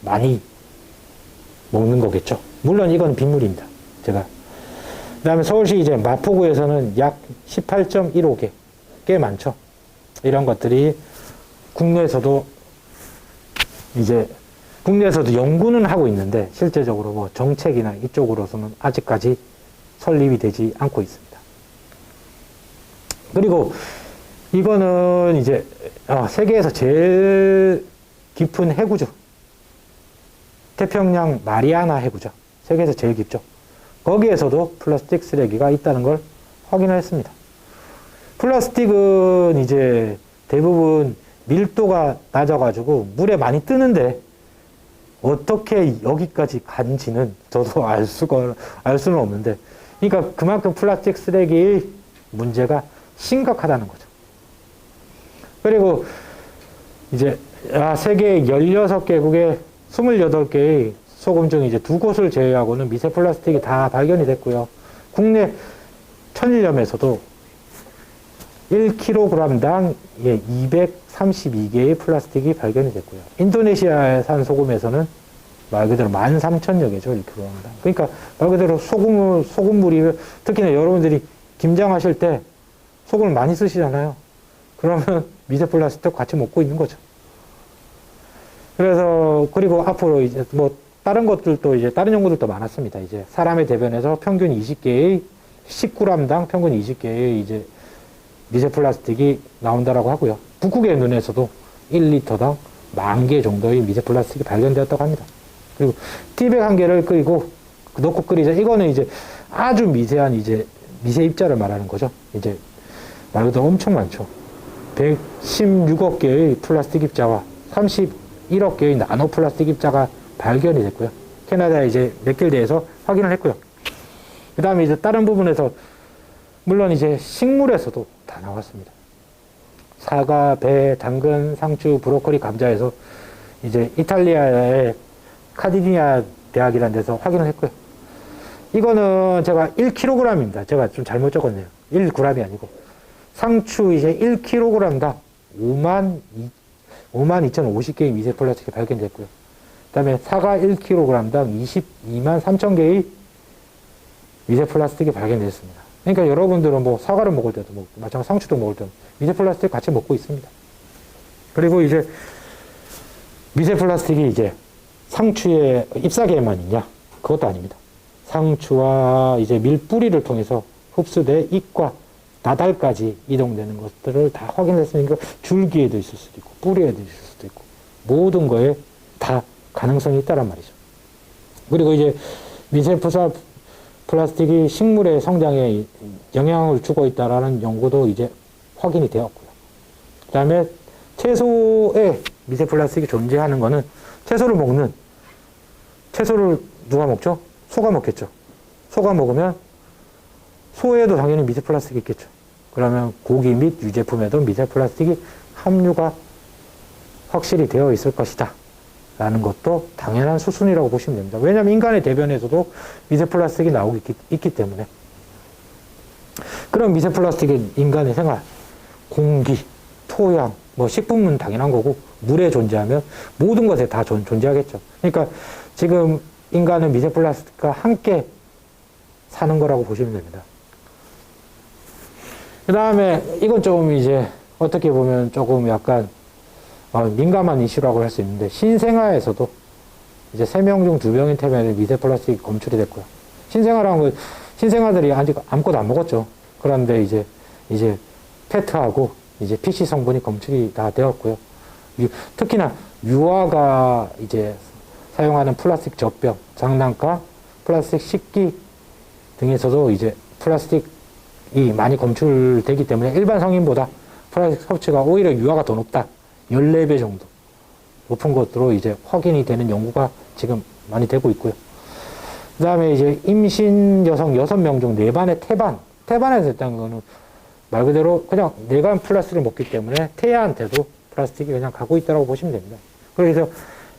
많이 먹는 거겠죠. 물론 이건 빗물입니다. 제가. 그 다음에 서울시 이제 마포구에서는 약 18.15개. 꽤 많죠. 이런 것들이 국내에서도 연구는 하고 있는데 실제적으로 뭐 정책이나 이쪽으로서는 아직까지 설립이 되지 않고 있습니다. 그리고 이거는 이제 세계에서 제일 깊은 해구죠. 태평양 마리아나 해구죠. 세계에서 제일 깊죠. 거기에서도 플라스틱 쓰레기가 있다는 걸 확인을 했습니다. 플라스틱은 이제 대부분 밀도가 낮아가지고 물에 많이 뜨는데 어떻게 여기까지 간지는 저도 알 수는 없는데, 그러니까 그만큼 플라스틱 쓰레기의 문제가 심각하다는 거죠. 그리고 이제 세계 16개국의 28개의 소금 중 이제 2곳을 제외하고는 미세 플라스틱이 다 발견이 됐고요. 국내 천일염에서도 1kg당 232개의 플라스틱이 발견이 됐고요. 인도네시아산 소금에서는 말 그대로 13,000여 개죠, 1kg당. 그러니까 말 그대로 소금물이, 특히나 여러분들이 김장하실 때 소금을 많이 쓰시잖아요. 그러면 미세 플라스틱 같이 먹고 있는 거죠. 그래서, 그리고 앞으로 이제 뭐, 다른 것들도 이제, 다른 연구들도 많았습니다. 이제, 사람의 대변에서 평균 20개의, 10g당 평균 20개의 이제, 미세 플라스틱이 나온다라고 하고요. 북극의 눈에서도 1리터당 10,000개 정도의 미세 플라스틱이 발견되었다고 합니다. 그리고 티백 한 개를 끓이고, 넣고 끓이자. 이거는 이제 아주 미세한 이제, 미세 입자를 말하는 거죠. 이제, 말 그대로 엄청 많죠. 116억 개의 플라스틱 입자와 31억 개의 나노 플라스틱 입자가 발견이 됐고요. 캐나다에 이제 맥길대에서 확인을 했고요. 그 다음에 이제 다른 부분에서, 물론 이제 식물에서도 다 나왔습니다. 사과, 배, 당근, 상추, 브로콜리, 감자에서 이제 이탈리아의 카디니아 대학이라는 데서 확인을 했고요. 이거는 제가 1kg입니다. 제가 좀 잘못 적었네요. 1g이 아니고. 상추 이제 1kg당 52,050개의 미세 플라스틱이 발견됐고요. 그 다음에 사과 1kg당 22만 3천 개의 미세 플라스틱이 발견됐습니다. 그러니까 여러분들은 뭐 사과를 먹을 때도 뭐 마찬가지 상추도 먹을 때도 미세 플라스틱 같이 먹고 있습니다. 그리고 이제 미세 플라스틱이 이제 상추의 잎사귀에만 있냐? 그것도 아닙니다. 상추와 이제 밀뿌리를 통해서 흡수돼 잎과 나달까지 이동되는 것들을 다 확인했으니까 줄기에도 있을 수도 있고 뿌리에도 있을 수도 있고 모든 거에 다 가능성이 있다란 말이죠. 그리고 이제 미세 플라스틱이 식물의 성장에 영향을 주고 있다라는 연구도 이제 확인이 되었고요. 그 다음에 채소에 미세 플라스틱이 존재하는 거는 채소를 누가 먹죠? 소가 먹겠죠. 소가 먹으면 소에도 당연히 미세 플라스틱이 있겠죠. 그러면 고기 및 유제품에도 미세 플라스틱이 함유가 확실히 되어 있을 것이다. 라는 것도 당연한 수순이라고 보시면 됩니다. 왜냐하면 인간의 대변에서도 미세 플라스틱이 나오고 있기 때문에. 그럼 미세 플라스틱이 인간의 생활, 공기, 토양, 뭐 식품은 당연한 거고 물에 존재하면 모든 것에 다 존재하겠죠. 그러니까 지금 인간은 미세 플라스틱과 함께 사는 거라고 보시면 됩니다. 그 다음에 이건 좀 이제 어떻게 보면 조금 약간 민감한 이슈라고 할 수 있는데 신생아에서도 이제 3명 중 2명인 태면에 미세 플라스틱이 검출이 됐고요. 신생아들이 아직 아무것도 안 먹었죠. 그런데 이제 페트하고 이제 PC 성분이 검출이 다 되었고요. 특히나 유아가 이제 사용하는 플라스틱 젖병, 장난감, 플라스틱 식기 등에서도 이제 플라스틱이 많이 검출되기 때문에 일반 성인보다 플라스틱 섭취가 오히려 유아가 더 높다. 14배 정도 높은 것으로 이제 확인이 되는 연구가 지금 많이 되고 있고요. 그 다음에 이제 임신 여성 6명 중 4반의 태반에서 했다는 거는 말 그대로 그냥 내관 플라스틱을 먹기 때문에 태아한테도 플라스틱이 그냥 가고 있다고 보시면 됩니다. 그래서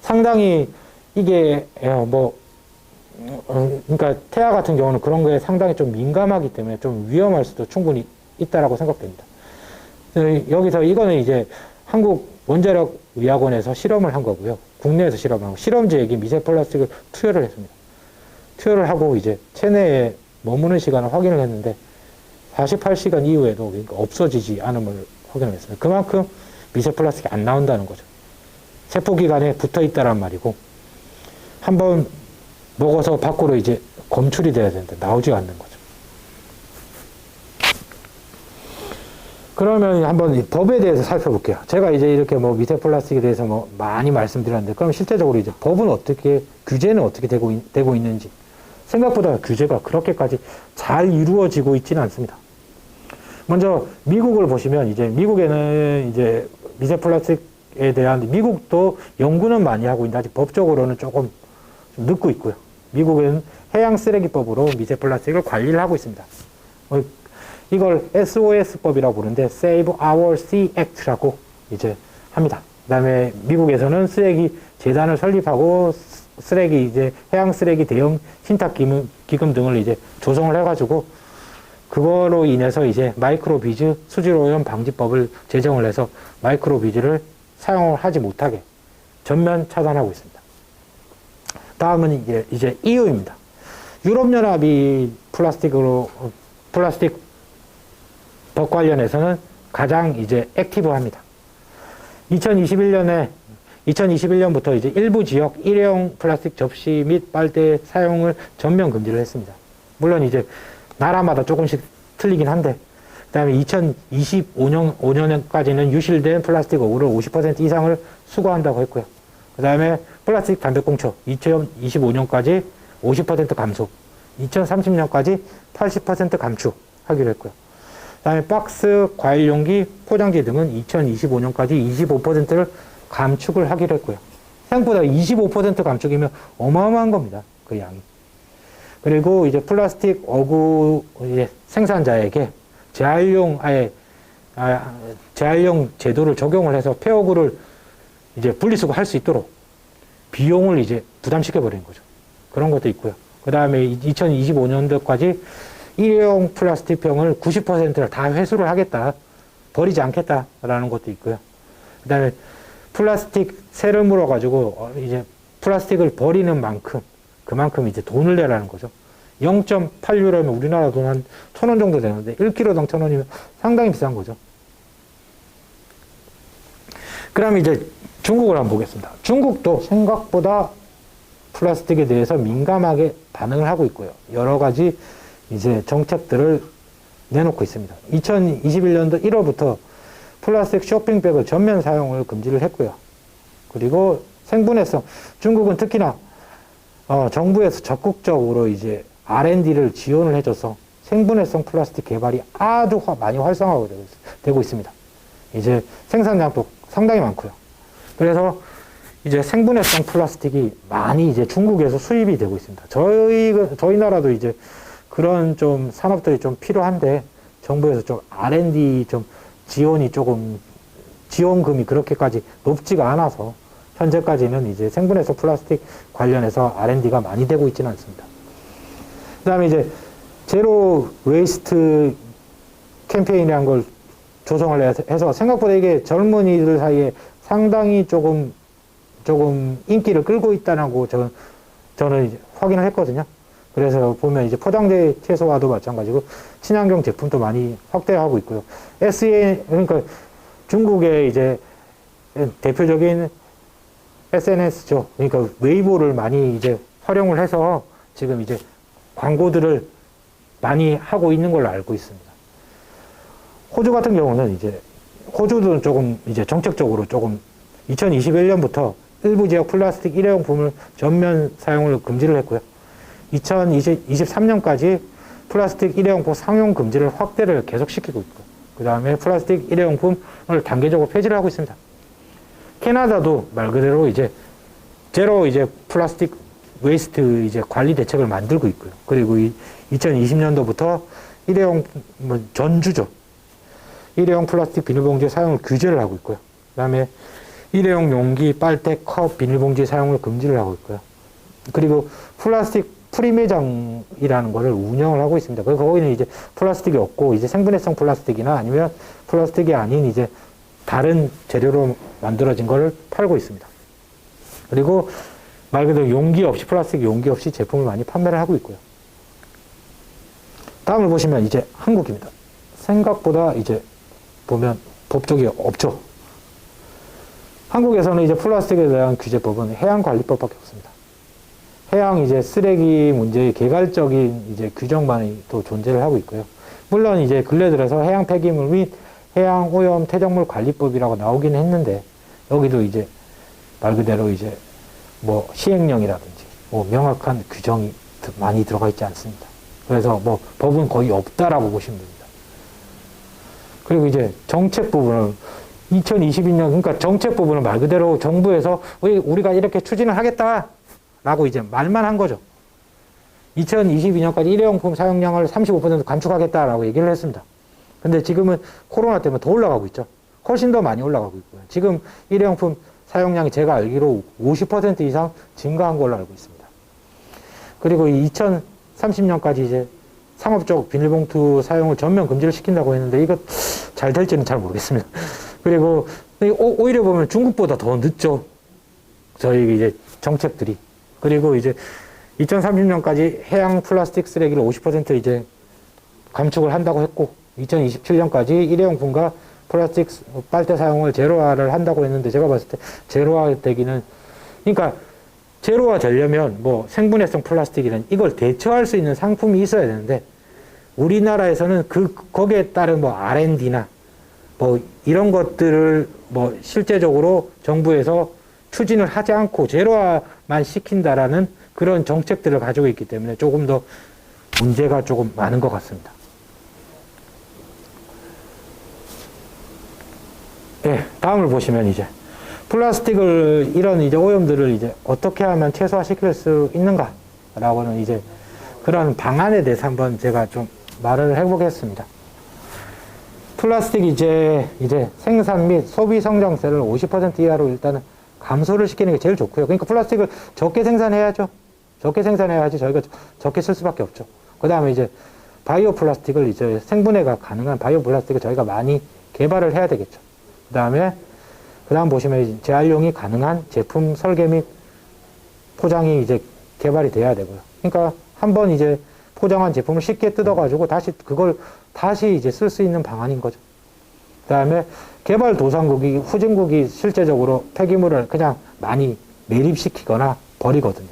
상당히 이게 그러니까 태아 같은 경우는 그런 거에 상당히 좀 민감하기 때문에 좀 위험할 수도 충분히 있다라고 생각됩니다. 여기서 이거는 이제 한국 원자력의학원에서 실험을 한 거고요. 국내에서 실험을 하고 실험지에게 미세 플라스틱을 투여를 했습니다. 투여를 하고 이제 체내에 머무는 시간을 확인을 했는데 48시간 이후에도 그러니까 없어지지 않음을 확인을 했습니다. 그만큼 미세 플라스틱이 안 나온다는 거죠. 세포기관에 붙어 있다란 말이고 한번 먹어서 밖으로 이제 검출이 돼야 되는데 나오지 않는 거죠. 그러면 한번 이 법에 대해서 살펴볼게요. 제가 이제 이렇게 뭐 미세 플라스틱에 대해서 뭐 많이 말씀드렸는데, 그럼 실제적으로 이제 법은 규제는 어떻게 되고 있는지, 생각보다 규제가 그렇게까지 잘 이루어지고 있지는 않습니다. 먼저 미국을 보시면 이제 미국에는 이제 미세 플라스틱에 대한 미국도 연구는 많이 하고 있는데 아직 법적으로는 조금 좀 늦고 있고요. 미국은 해양 쓰레기법으로 미세 플라스틱을 관리를 하고 있습니다. 이걸 SOS법이라고 부르는데 Save Our Sea Act라고 이제 합니다. 그다음에 미국에서는 쓰레기 재단을 설립하고 쓰레기 이제 해양 쓰레기 대응 신탁 기금 등을 이제 조성을 해가지고 그거로 인해서 이제 마이크로비즈 수질오염 방지법을 제정을 해서 마이크로비즈를 사용을 하지 못하게 전면 차단하고 있습니다. 다음은 이제 EU입니다. 유럽연합이 플라스틱 법 관련해서는 가장 이제 액티브합니다. 2021년부터 이제 일부 지역 일회용 플라스틱 접시 및 빨대 사용을 전면 금지를 했습니다. 물론 이제 나라마다 조금씩 틀리긴 한데, 그다음에 2025년까지는 유실된 플라스틱 오를 50% 이상을 수거한다고 했고요. 그다음에 플라스틱 담배꽁초 2025년까지 50% 감소, 2030년까지 80% 감축하기로 했고요. 그다음에 박스, 과일 용기, 포장지 등은 2025년까지 25%를 감축을 하기로 했고요. 생각보다 25% 감축이면 어마어마한 겁니다. 그 양이. 그리고 이제 플라스틱 어구 생산자에게 재활용 제도를 적용을 해서 폐어구를 이제 분리수거할 수 있도록 비용을 이제 부담시켜 버리는 거죠. 그런 것도 있고요. 그 다음에 2025년도까지 일회용 플라스틱 병을 90%를 다 회수를 하겠다, 버리지 않겠다라는 것도 있고요. 그 다음에 플라스틱 세를 물어가지고 이제 플라스틱을 버리는 그만큼 이제 돈을 내라는 거죠. 0.8유로면 우리나라 돈 한 1,000원 정도 되는데 1kg당 1,000원이면 상당히 비싼 거죠. 그럼 이제 중국을 한번 보겠습니다. 중국도 생각보다 플라스틱에 대해서 민감하게 반응을 하고 있고요. 여러 가지 이제 정책들을 내놓고 있습니다. 2021년도 1월부터 플라스틱 쇼핑백을 전면 사용을 금지를 했고요. 그리고 생분해성, 중국은 특히나 정부에서 적극적으로 이제 R&D를 지원을 해줘서 생분해성 플라스틱 개발이 아주 많이 활성화가 되고 있습니다. 이제 생산량도 상당히 많고요. 그래서 이제 생분해성 플라스틱이 많이 이제 중국에서 수입이 되고 있습니다. 저희 나라도 이제 그런 좀 산업들이 좀 필요한데 정부에서 좀 R&D 좀 지원금이 그렇게까지 높지가 않아서 현재까지는 이제 생분해성 플라스틱 관련해서 R&D가 많이 되고 있지는 않습니다. 그 다음에 이제 제로 웨이스트 캠페인이라는 걸 조성을 해서 생각보다 이게 젊은이들 사이에 상당히 조금 인기를 끌고 있다고 저는 이제 확인을 했거든요. 그래서 보면 이제 포장재 최소화도 마찬가지고 친환경 제품도 많이 확대하고 있고요. 그러니까 중국의 이제 대표적인 SNS죠. 그러니까 웨이보를 많이 이제 활용을 해서 지금 이제 광고들을 많이 하고 있는 걸로 알고 있습니다. 호주 같은 경우는 이제 호주도 조금 이제 정책적으로 조금 2021년부터 일부 지역 플라스틱 일회용품을 전면 사용을 금지를 했고요. 2023년까지 플라스틱 일회용품 상용 금지를 확대를 계속시키고 있고, 그 다음에 플라스틱 일회용품을 단계적으로 폐지를 하고 있습니다. 캐나다도 말 그대로 이제 제로 이제 플라스틱 웨이스트 이제 관리 대책을 만들고 있고요. 그리고 2020년도부터 일회용 전주죠. 일회용 플라스틱 비닐봉지 사용을 규제를 하고 있고요. 그 다음에 일회용 용기, 빨대, 컵, 비닐봉지 사용을 금지를 하고 있고요. 그리고 플라스틱 프리 매장이라는 거를 운영을 하고 있습니다. 그래서 거기는 이제 플라스틱이 없고 이제 생분해성 플라스틱이나 아니면 플라스틱이 아닌 이제 다른 재료로 만들어진 거를 팔고 있습니다. 그리고 말 그대로 플라스틱 용기 없이 제품을 많이 판매를 하고 있고요. 다음을 보시면 이제 한국입니다. 생각보다 이제 보면 법적이 없죠. 한국에서는 이제 플라스틱에 대한 규제법은 해양관리법밖에 없습니다. 해양 이제 쓰레기 문제의 개괄적인 이제 규정만이 또 존재를 하고 있고요. 물론 이제 근래 들어서 해양 폐기물 및 해양 오염 퇴적물 관리법이라고 나오긴 했는데 여기도 이제 말 그대로 이제 뭐 시행령이라든지 뭐 명확한 규정이 많이 들어가 있지 않습니다. 그래서 뭐 법은 거의 없다라고 보시면 됩니다. 그리고 이제 정책 부분은 2022년 그러니까 정책 부분은 말 그대로 정부에서 우리가 이렇게 추진을 하겠다라고 이제 말만 한 거죠. 2022년까지 일회용품 사용량을 35% 감축하겠다라고 얘기를 했습니다. 근데 지금은 코로나 때문에 더 올라가고 있죠. 훨씬 더 많이 올라가고 있고요. 지금 일회용품 사용량이 제가 알기로 50% 이상 증가한 걸로 알고 있습니다. 그리고 2030년까지 이제 상업적 비닐봉투 사용을 전면 금지를 시킨다고 했는데 이거 잘 될지는 잘 모르겠습니다. 그리고 오히려 보면 중국보다 더 늦죠. 저희 이제 정책들이. 그리고 이제 2030년까지 해양 플라스틱 쓰레기를 50% 이제 감축을 한다고 했고, 2027년까지 일회용품과 플라스틱 빨대 사용을 제로화를 한다고 했는데, 제가 봤을 때 제로화 되기는, 그러니까 제로화 되려면 뭐 생분해성 플라스틱이란 이걸 대처할 수 있는 상품이 있어야 되는데, 우리나라에서는 거기에 따른 뭐 R&D나 뭐 이런 것들을 뭐 실제적으로 정부에서 추진을 하지 않고 제로화만 시킨다라는 그런 정책들을 가지고 있기 때문에 조금 더 문제가 조금 많은 것 같습니다. 네, 다음을 보시면 이제 플라스틱을 이런 이제 오염들을 이제 어떻게 하면 최소화시킬 수 있는가라고는 이제 그런 방안에 대해서 한번 제가 좀 말을 해보겠습니다. 플라스틱 이제 생산 및 소비 성장세를 50% 이하로 일단은 감소를 시키는 게 제일 좋고요. 그러니까 플라스틱을 적게 생산해야죠. 적게 생산해야지 저희가 적게 쓸 수밖에 없죠. 그 다음에 이제 바이오 플라스틱을 이제 생분해가 가능한 바이오 플라스틱을 저희가 많이 개발을 해야 되겠죠. 그 다음 보시면 재활용이 가능한 제품 설계 및 포장이 이제 개발이 돼야 되고요. 그러니까 한번 이제 포장한 제품을 쉽게 뜯어가지고 그걸 다시 이제 쓸 수 있는 방안인 거죠. 그 다음에 개발도상국이, 후진국이 실제적으로 폐기물을 그냥 많이 매립시키거나 버리거든요.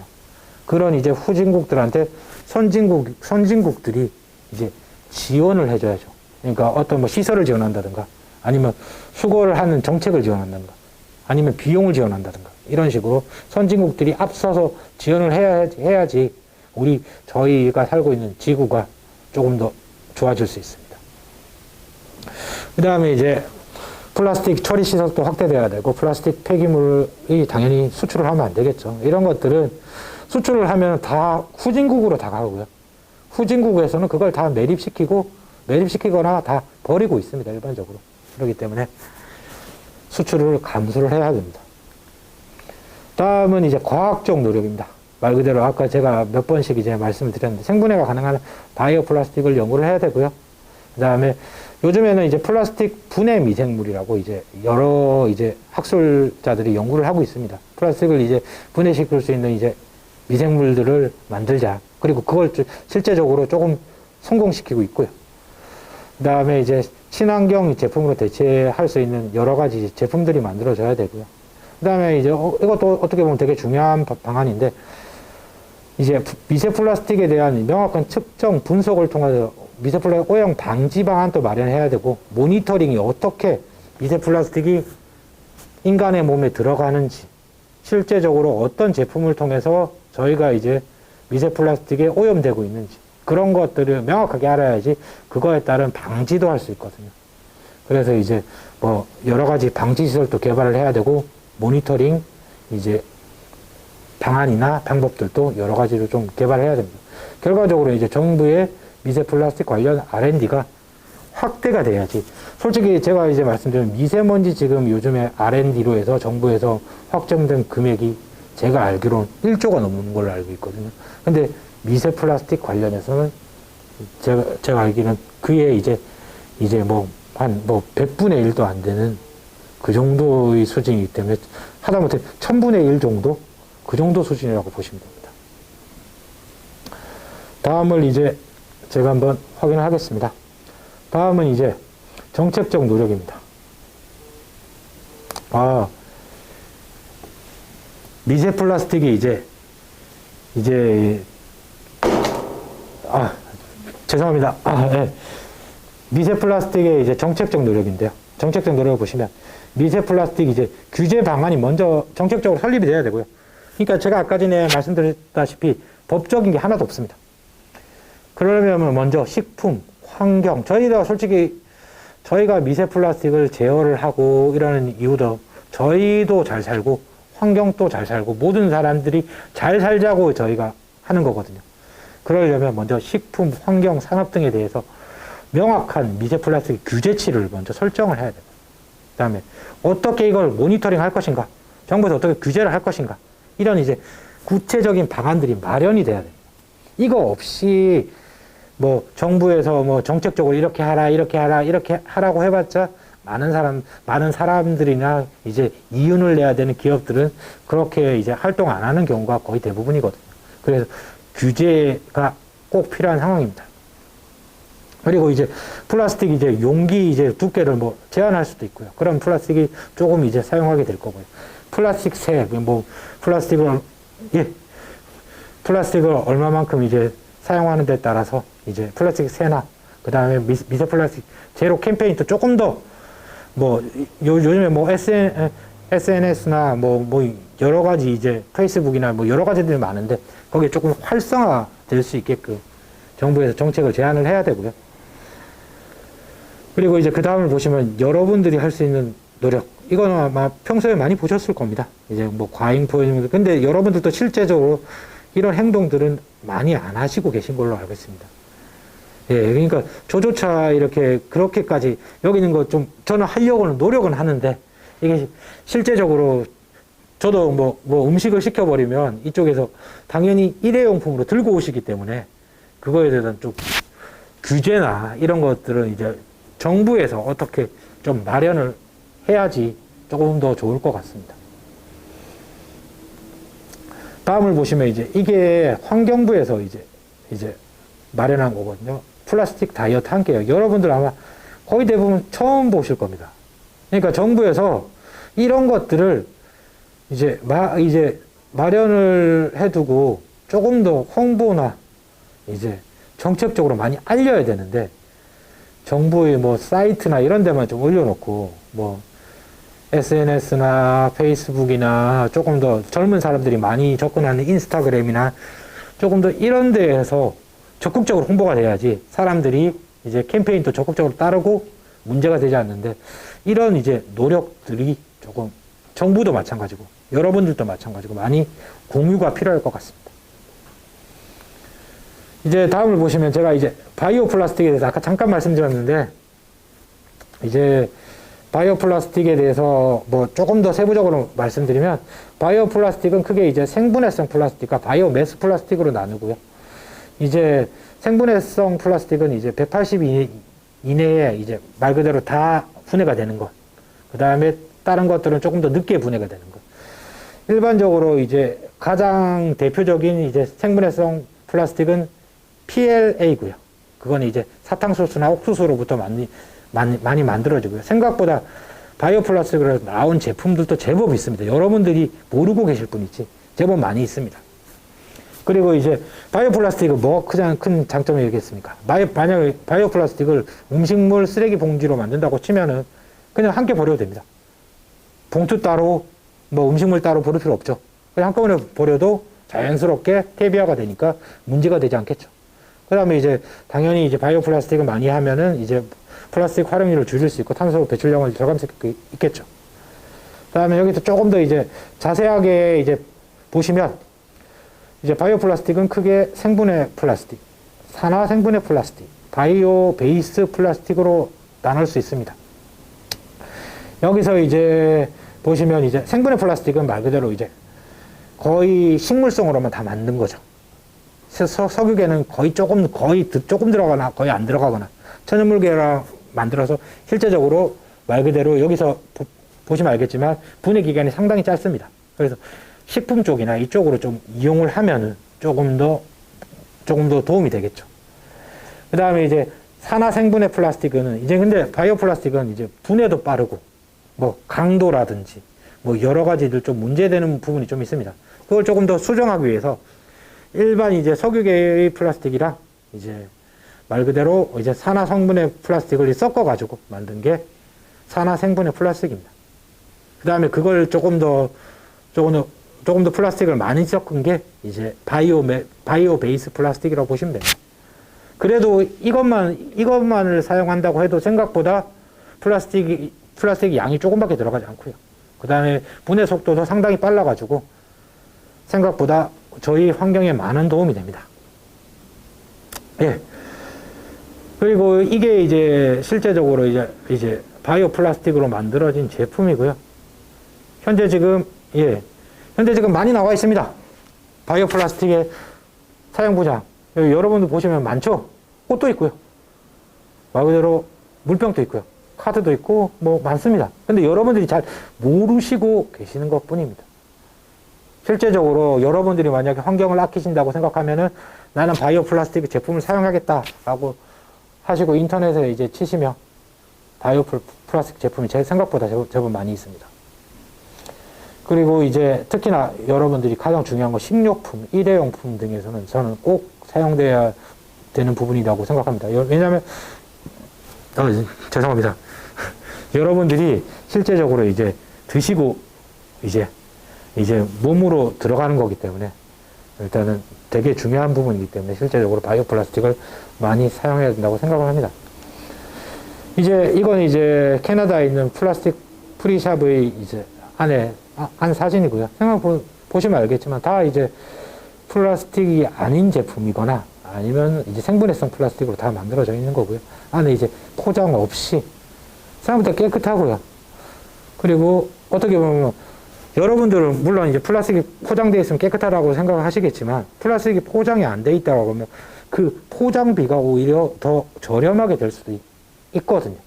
그런 이제 후진국들한테 선진국들이 이제 지원을 해줘야죠. 그러니까 어떤 뭐 시설을 지원한다든가, 아니면 수거를 하는 정책을 지원한다든가, 아니면 비용을 지원한다든가, 이런 식으로 선진국들이 앞서서 지원을 해야지 저희가 살고 있는 지구가 조금 더 좋아질 수 있습니다. 그 다음에 이제 플라스틱 처리 시설도 확대돼야 되고, 플라스틱 폐기물이 당연히 수출을 하면 안 되겠죠. 이런 것들은 수출을 하면 다 후진국으로 다 가고요. 후진국에서는 그걸 다 매립시키거나 다 버리고 있습니다, 일반적으로. 그렇기 때문에 수출을 감소를 해야 됩니다. 다음은 이제 과학적 노력입니다. 말 그대로 아까 제가 몇 번씩 이제 말씀을 드렸는데, 생분해가 가능한 바이오 플라스틱을 연구를 해야 되고요. 그 다음에 요즘에는 이제 플라스틱 분해 미생물이라고 이제 여러 이제 학술자들이 연구를 하고 있습니다. 플라스틱을 이제 분해시킬 수 있는 이제 미생물들을 만들자. 그리고 그걸 실제적으로 조금 성공시키고 있고요. 그 다음에 이제 친환경 제품으로 대체할 수 있는 여러 가지 제품들이 만들어져야 되고요. 그 다음에 이제 이것도 어떻게 보면 되게 중요한 방안인데, 이제 미세 플라스틱에 대한 명확한 측정 분석을 통해서 미세 플라스틱 오염 방지 방안도 마련해야 되고, 모니터링이 어떻게 미세 플라스틱이 인간의 몸에 들어가는지, 실제적으로 어떤 제품을 통해서 저희가 이제 미세 플라스틱에 오염되고 있는지, 그런 것들을 명확하게 알아야지 그거에 따른 방지도 할 수 있거든요. 그래서 이제 뭐 여러 가지 방지 시설도 개발을 해야 되고, 모니터링 이제 방안이나 방법들도 여러 가지로 좀 개발해야 됩니다. 결과적으로 이제 정부의 미세 플라스틱 관련 R&D가 확대가 돼야지. 솔직히 제가 이제 말씀드린 미세먼지 지금 요즘에 R&D로 해서 정부에서 확정된 금액이 제가 알기로는 1조가 넘는 걸로 알고 있거든요. 근데 미세 플라스틱 관련해서는 제가 알기로는 그에 이제 뭐 한 100분의 1도 안 되는 그 정도의 수준이기 때문에, 하다못해 1000분의 1 정도? 그 정도 수준이라고 보시면 됩니다. 다음을 이제 제가 한번 확인을 하겠습니다. 다음은 이제 정책적 노력입니다. 미세 플라스틱이 죄송합니다. 네. 미세 플라스틱의 이제 정책적 노력인데요. 정책적 노력을 보시면, 미세 플라스틱 이제 규제 방안이 먼저 정책적으로 설립이 돼야 되고요. 그러니까 제가 아까 전에 말씀드렸다시피 법적인 게 하나도 없습니다. 그러려면 먼저 식품, 환경, 저희가 미세 플라스틱을 제어를 하고 이러는 이유도 저희도 잘 살고 환경도 잘 살고 모든 사람들이 잘 살자고 저희가 하는 거거든요. 그러려면 먼저 식품, 환경, 산업 등에 대해서 명확한 미세 플라스틱 규제치를 먼저 설정을 해야 됩니다. 그 다음에 어떻게 이걸 모니터링 할 것인가, 정부에서 어떻게 규제를 할 것인가, 이런 이제 구체적인 방안들이 마련이 돼야 됩니다. 이거 없이 뭐 정부에서 뭐 정책적으로 이렇게 하라고 해봤자 많은 사람들이나 이제 이윤을 내야 되는 기업들은 그렇게 이제 활동 안 하는 경우가 거의 대부분이거든요. 그래서 규제가 꼭 필요한 상황입니다. 그리고 이제 플라스틱 이제 용기 이제 두께를 뭐 제한할 수도 있고요. 그럼 플라스틱이 조금 이제 사용하게 될 거고요. 플라스틱 뭐 플라스틱을 얼마만큼 이제 사용하는 데 따라서 이제 플라스틱 세나 그다음에 미세 플라스틱 제로 캠페인도 조금 더 뭐 요즘에 뭐 SNS나 뭐 여러 가지 이제 페이스북이나 뭐 여러 가지들이 많은데 거기에 조금 활성화 될 수 있게끔 정부에서 정책을 제안을 해야 되고요. 그리고 이제 그 다음을 보시면 여러분들이 할 수 있는 노력, 이거는 아마 평소에 많이 보셨을 겁니다. 이제 뭐 과잉 포용, 근데 여러분들도 실제적으로 이런 행동들은 많이 안 하시고 계신 걸로 알고 있습니다. 예, 그러니까 저조차 이렇게 그렇게까지 여기 있는 거 좀 저는 하려고는 노력은 하는데 이게 실제적으로 저도 뭐 음식을 시켜버리면 이쪽에서 당연히 일회용품으로 들고 오시기 때문에 그거에 대한 좀 규제나 이런 것들은 이제 정부에서 어떻게 좀 마련을 해야지 조금 더 좋을 것 같습니다. 다음을 보시면 이제 이게 환경부에서 이제 마련한 거거든요. 플라스틱 다이어트 함께요. 여러분들 아마 거의 대부분 처음 보실 겁니다. 그러니까 정부에서 이런 것들을 이제 마련을 해두고 조금 더 홍보나 이제 정책적으로 많이 알려야 되는데 정부의 뭐 사이트나 이런 데만 좀 올려놓고 뭐 SNS나 페이스북이나 조금 더 젊은 사람들이 많이 접근하는 인스타그램이나 조금 더 이런 데에서 적극적으로 홍보가 돼야지 사람들이 이제 캠페인도 적극적으로 따르고 문제가 되지 않는데 이런 이제 노력들이 조금 정부도 마찬가지고 여러분들도 마찬가지고 많이 공유가 필요할 것 같습니다. 이제 다음을 보시면 제가 이제 바이오 플라스틱에 대해서 아까 잠깐 말씀드렸는데 이제 바이오 플라스틱에 대해서 뭐 조금 더 세부적으로 말씀드리면 바이오 플라스틱은 크게 이제 생분해성 플라스틱과 바이오 매스 플라스틱으로 나누고요. 이제 생분해성 플라스틱은 이제 180 이내에 이제 말 그대로 다 분해가 되는 것. 그 다음에 다른 것들은 조금 더 늦게 분해가 되는 것. 일반적으로 이제 가장 대표적인 이제 생분해성 플라스틱은 PLA고요. 그건 이제 사탕수수나 옥수수로부터 많이 만들어지고요. 생각보다 바이오 플라스틱으로 나온 제품들도 제법 있습니다. 여러분들이 모르고 계실 뿐이지 제법 많이 있습니다. 그리고 이제 바이오 플라스틱은 뭐 가장 큰 장점이 있겠습니까? 만약에 바이오 플라스틱을 음식물 쓰레기 봉지로 만든다고 치면은 그냥 함께 버려도 됩니다. 봉투 따로 뭐 음식물 따로 버릴 필요 없죠. 그냥 한꺼번에 버려도 자연스럽게 퇴비화가 되니까 문제가 되지 않겠죠. 그 다음에 이제 당연히 이제 바이오 플라스틱을 많이 하면은 이제 플라스틱 활용률을 줄일 수 있고 탄소 배출량을 절감할 수 있겠죠. 그 다음에 여기서 조금 더 이제 자세하게 이제 보시면 이제 바이오 플라스틱은 크게 생분해 플라스틱, 산화 생분해 플라스틱, 바이오 베이스 플라스틱으로 나눌 수 있습니다. 여기서 이제 보시면 이제 생분해 플라스틱은 말 그대로 이제 거의 식물성으로만 다 만든 거죠. 석유계는 거의 조금 들어가거나 거의 안 들어가거나 천연물계랑 만들어서 실제적으로 말 그대로 여기서 보시면 알겠지만 분해 기간이 상당히 짧습니다. 그래서 식품 쪽이나 이쪽으로 좀 이용을 하면은 조금 더 도움이 되겠죠. 그 다음에 이제 산화 생분해 플라스틱은 이제 근데 바이오 플라스틱은 이제 분해도 빠르고 뭐 강도라든지 뭐 여러 가지들 좀 문제되는 부분이 좀 있습니다. 그걸 조금 더 수정하기 위해서 일반 이제 석유계의 플라스틱이랑 이제 말 그대로 이제 산화 성분의 플라스틱을 섞어가지고 만든 게 산화 생분해 플라스틱입니다. 그 다음에 그걸 조금 더 플라스틱을 많이 섞은 게 이제 바이오 베이스 플라스틱이라고 보시면 됩니다. 그래도 이것만을 사용한다고 해도 생각보다 플라스틱 양이 조금밖에 들어가지 않고요. 그 다음에 분해 속도도 상당히 빨라가지고 생각보다 저희 환경에 많은 도움이 됩니다. 예. 그리고 이게 이제 실제적으로 이제 바이오 플라스틱으로 만들어진 제품이고요. 현재 지금 많이 나와 있습니다. 바이오 플라스틱의 사용 부장. 여러분들 보시면 많죠? 꽃도 있고요. 말 그대로 물병도 있고요. 카드도 있고 뭐 많습니다. 근데 여러분들이 잘 모르시고 계시는 것 뿐입니다. 실제적으로 여러분들이 만약에 환경을 아끼신다고 생각하면은 나는 바이오 플라스틱 제품을 사용하겠다라고 하시고 인터넷에 이제 치시면 바이오 플라스틱 제품이 제 생각보다 제법 많이 있습니다. 그리고 이제 특히나 여러분들이 가장 중요한 건 식료품, 일회용품 등에서는 저는 꼭 사용돼야 되는 부분이라고 생각합니다. 왜냐하면 죄송합니다. 여러분들이 실제적으로 이제 드시고 이제 몸으로 들어가는 거기 때문에 일단은 되게 중요한 부분이기 때문에 실제적으로 바이오 플라스틱을 많이 사용해야 된다고 생각을 합니다. 이건 이제 캐나다에 있는 플라스틱 프리샵의 이제 안 사진이고요. 보시면 알겠지만 다 이제 플라스틱이 아닌 제품이거나 아니면 이제 생분해성 플라스틱으로 다 만들어져 있는 거고요. 안에 이제 포장 없이 생각보다 깨끗하고요. 그리고 어떻게 보면 여러분들은 물론 이제 플라스틱이 포장되어 있으면 깨끗하다고 생각을 하시겠지만 플라스틱이 포장이 안 돼 있다고 하면 그 포장비가 오히려 더 저렴하게 될 수도 있거든요.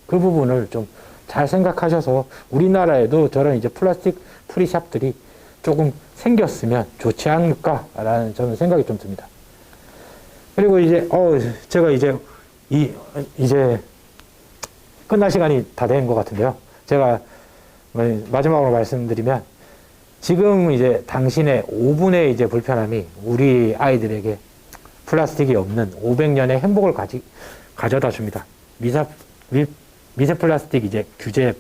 그 부분을 좀 잘 생각하셔서 우리나라에도 저런 이제 플라스틱 프리샵들이 조금 생겼으면 좋지 않을까라는 저는 생각이 좀 듭니다. 그리고 이제 제가 이제 끝날 시간이 다 된 것 같은데요. 제가 마지막으로 말씀드리면 지금 이제 당신의 5분의 이제 불편함이 우리 아이들에게 플라스틱이 없는 500년의 행복을 가져다 줍니다. 미세 플라스틱 이제 규제를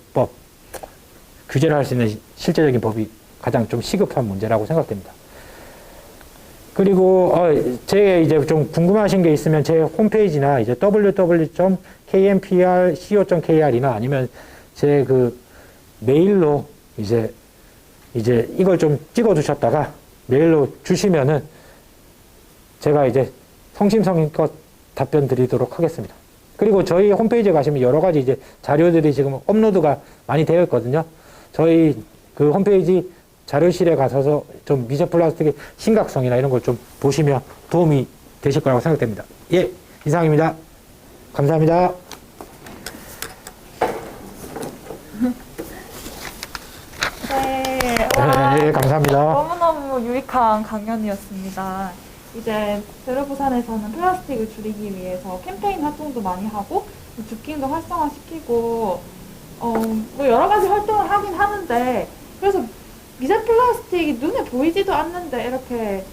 할 수 있는 실제적인 법이 가장 좀 시급한 문제라고 생각됩니다. 그리고 제 이제 좀 궁금하신 게 있으면 제 홈페이지나 이제 www.kmpr.co.kr이나 아니면 제 그 메일로 이제 이걸 좀 찍어 두셨다가 메일로 주시면은 제가 이제 성심성의껏 답변 드리도록 하겠습니다. 그리고 저희 홈페이지에 가시면 여러 가지 이제 자료들이 지금 업로드가 많이 되어 있거든요. 저희 그 홈페이지 자료실에 가셔서 좀 미세 플라스틱의 심각성이나 이런 걸 좀 보시면 도움이 되실 거라고 생각됩니다. 예, 이상입니다. 감사합니다. 네, 네, 감사합니다. 너무너무 유익한 강연이었습니다. 이제 베르부산에서는 플라스틱을 줄이기 위해서 캠페인 활동도 많이 하고 줍킹도 활성화시키고 뭐 여러 가지 활동을 하긴 하는데 그래서 미세 플라스틱이 눈에 보이지도 않는데 이렇게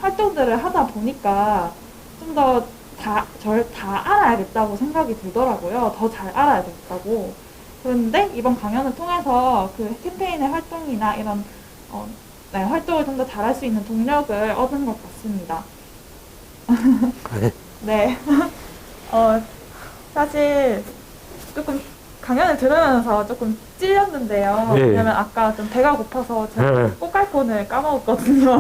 활동들을 하다 보니까 좀 더 다 알아야겠다고 생각이 들더라고요. 더 잘 알아야겠다고. 그런데 이번 강연을 통해서 그 캠페인의 활동이나 이런 활동을 좀 더 잘할 수 있는 동력을 얻은 것 같습니다. 네. 사실 조금 강연을 들으면서 조금 찔렸는데요. 네. 왜냐면 아까 좀 배가 고파서 제가 꽃갈콘을 까먹었거든요.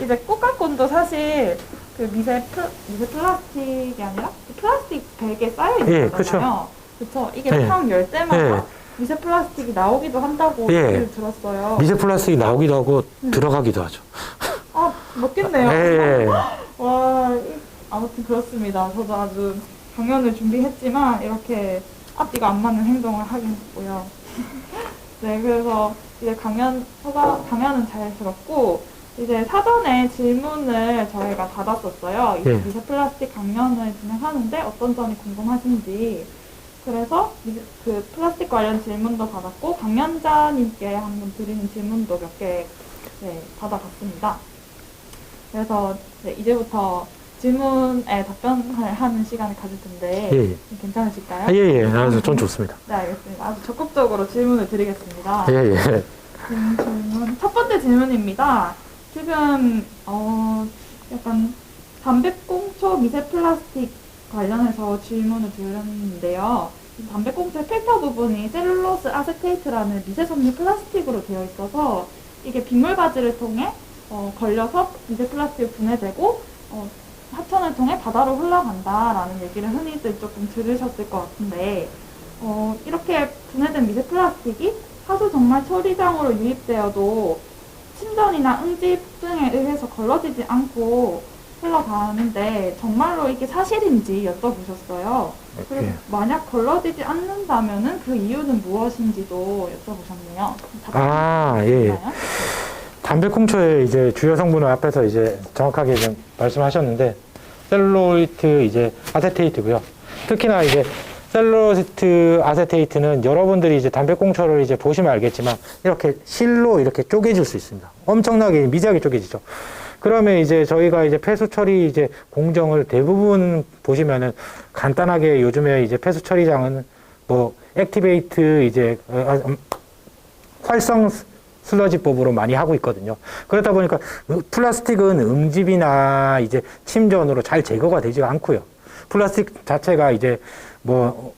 이제 꽃갈콘도 사실 그 미세 플라스틱이 아니라 플라스틱 백에 쌓여 있는 거잖아요. 그렇죠. 이게 탕 열 때마다 미세 플라스틱이 나오기도 한다고 얘기를 들었어요. 미세 플라스틱이 나오기도 하고 들어가기도 하죠. 먹겠네요. 와, 아무튼 그렇습니다. 저도 아주 강연을 준비했지만 이렇게 앞뒤가 안 맞는 행동을 하긴 했고요. 네, 그래서 이제 강연은 잘 들었고 이제 사전에 질문을 저희가 받았었어요. 이제 미세 플라스틱 강연을 진행하는데 어떤 점이 궁금하신지. 그래서 그 플라스틱 관련 질문도 받았고 강연자님께 한번 드리는 질문도 몇 개 받아봤습니다. 그래서 이제부터 질문에 답변을 하는 시간을 가질 텐데 괜찮으실까요? 예. 아주 전 좋습니다. 네, 알겠습니다. 아주 적극적으로 질문을 드리겠습니다. 예. 첫 번째 질문입니다. 지금 약간 담배꽁초 미세 플라스틱 관련해서 질문을 드렸는데요. 담배꽁초의 필터 부분이 셀룰로스 아세테이트라는 미세섬유 플라스틱으로 되어 있어서 이게 빗물바지를 통해 걸려서 미세 플라스틱이 분해되고 하천을 통해 바다로 흘러간다라는 얘기를 흔히들 조금 들으셨을 것 같은데 이렇게 분해된 미세 플라스틱이 하수 정말 처리장으로 유입되어도 침전이나 응집 등에 의해서 걸러지지 않고 흘러가는데 정말로 이게 사실인지 여쭤보셨어요. 그리고 예. 만약 걸러지지 않는다면은 그 이유는 무엇인지도 여쭤보셨네요. 아, 예. 답변해주실까요? 담배꽁초의 이제 주요 성분을 앞에서 이제 정확하게 좀 말씀하셨는데, 셀룰로이트 이제 아세테이트고요. 특히나 이제 셀룰로이트 아세테이트는 여러분들이 이제 담배꽁초를 이제 보시면 알겠지만 이렇게 실로 이렇게 쪼개질 수 있습니다. 엄청나게 미세하게 쪼개지죠. 그러면 이제 저희가 이제 폐수 처리 이제 공정을 대부분 보시면은 간단하게 요즘에 이제 폐수 처리장은 뭐 액티베이트 이제 활성 슬러지법으로 많이 하고 있거든요. 그렇다 보니까 플라스틱은 음집이나 이제 침전으로 잘 제거가 되지 않고요. 플라스틱 자체가 이제 뭐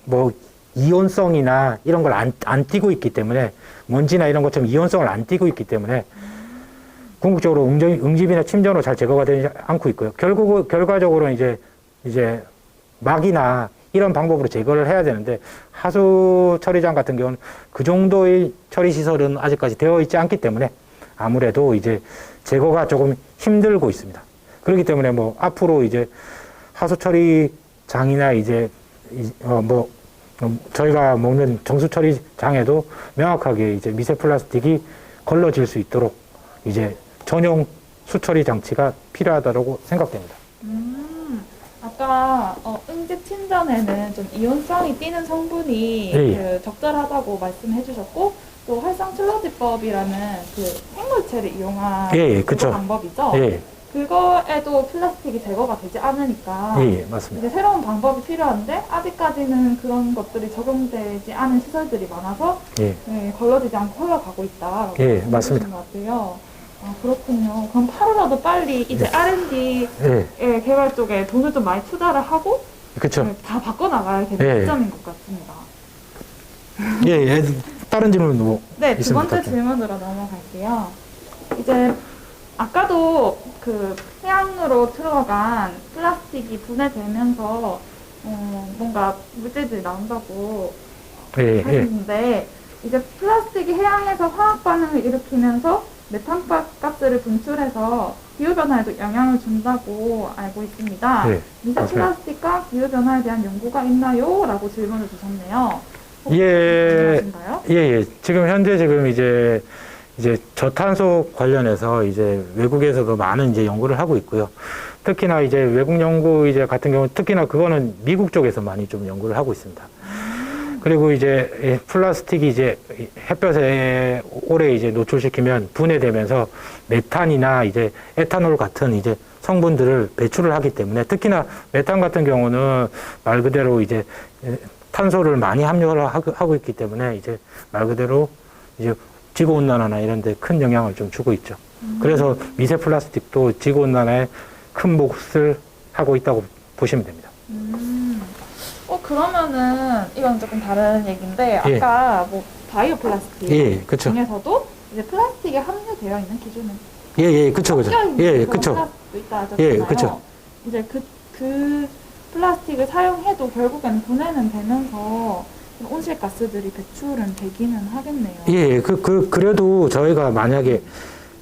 이온성이나 이런 걸 안 띠고 있기 때문에 먼지나 이런 것처럼 이온성을 안 띠고 있기 때문에 궁극적으로 응집이나 침전으로 잘 제거가 되지 않고 있고요. 결과적으로 이제 막이나 이런 방법으로 제거를 해야 되는데 하수 처리장 같은 경우는 그 정도의 처리 시설은 아직까지 되어 있지 않기 때문에 아무래도 이제 제거가 조금 힘들고 있습니다. 그렇기 때문에 뭐 앞으로 이제 하수 처리장이나 이제 저희가 먹는 정수 처리장에도 명확하게 이제 미세 플라스틱이 걸러질 수 있도록 이제 전용 수처리 장치가 필요하다고 생각됩니다. 아까 응집 침전에는 좀 이온성이 띄는 성분이 예. 그 적절하다고 말씀해 주셨고 또 활성 슬러지법이라는 그 생물체를 이용한 예, 그쵸. 방법이죠. 예, 그거에도 플라스틱이 제거가 되지 않으니까 예, 맞습니다. 이제 새로운 방법이 필요한데 아직까지는 그런 것들이 적용되지 않은 시설들이 많아서 예, 걸러지지 않고 흘러가고 있다라고 예, 말씀해 맞습니다. 주신 것 같아요. 아, 그렇군요. 그럼 하루라도 빨리 이제 R&D 예, 개발 쪽에 돈을 좀 많이 투자를 하고 그쵸. 다 바꿔나가야 되는 예. 시점인 것 같습니다. 예, 예, 다른 질문 뭐 네, 두 있으면 번째 부탁드립니다. 질문으로 넘어갈게요. 이제 아까도 그 해양으로 들어간 플라스틱이 분해되면서 뭔가 물질들이 나온다고 예, 예, 하셨는데 이제 플라스틱이 해양에서 화학 반응을 일으키면서 메탄가스를 분출해서 기후변화에도 영향을 준다고 알고 있습니다. 예, 미세 맞아요. 플라스틱과 기후변화에 대한 연구가 있나요? 라고 질문을 주셨네요. 예, 가요? 예, 예. 지금 현재 이제 저탄소 관련해서 이제 외국에서도 많은 이제 연구를 하고 있고요. 특히나 이제 외국 연구 이제 같은 경우 특히나 그거는 미국 쪽에서 많이 좀 연구를 하고 있습니다. 그리고 이제 플라스틱이 이제 햇볕에 오래 이제 노출시키면 분해되면서 메탄이나 이제 에탄올 같은 이제 성분들을 배출을 하기 때문에 특히나 메탄 같은 경우는 말 그대로 이제 탄소를 많이 함유를 하고 있기 때문에 이제 말 그대로 이제 지구온난화나 이런 데 큰 영향을 좀 주고 있죠. 그래서 미세 플라스틱도 지구온난화에 큰 몫을 하고 있다고 보시면 됩니다. 그러면은 이건 조금 다른 얘기인데 예. 아까 뭐 바이오 플라스틱 예, 그쵸. 중에서도 이제 플라스틱이 함유되어 있는 기준은 예, 예, 그쵸, 그쵸. 섞여 있는 예, 그런 그쵸. 플라스틱도 있다 하셨잖아요. 예, 그쵸. 이제 그 플라스틱을 사용해도 결국엔 분해는 되면서 온실가스들이 배출은 되기는 하겠네요. 예, 그래도 저희가 만약에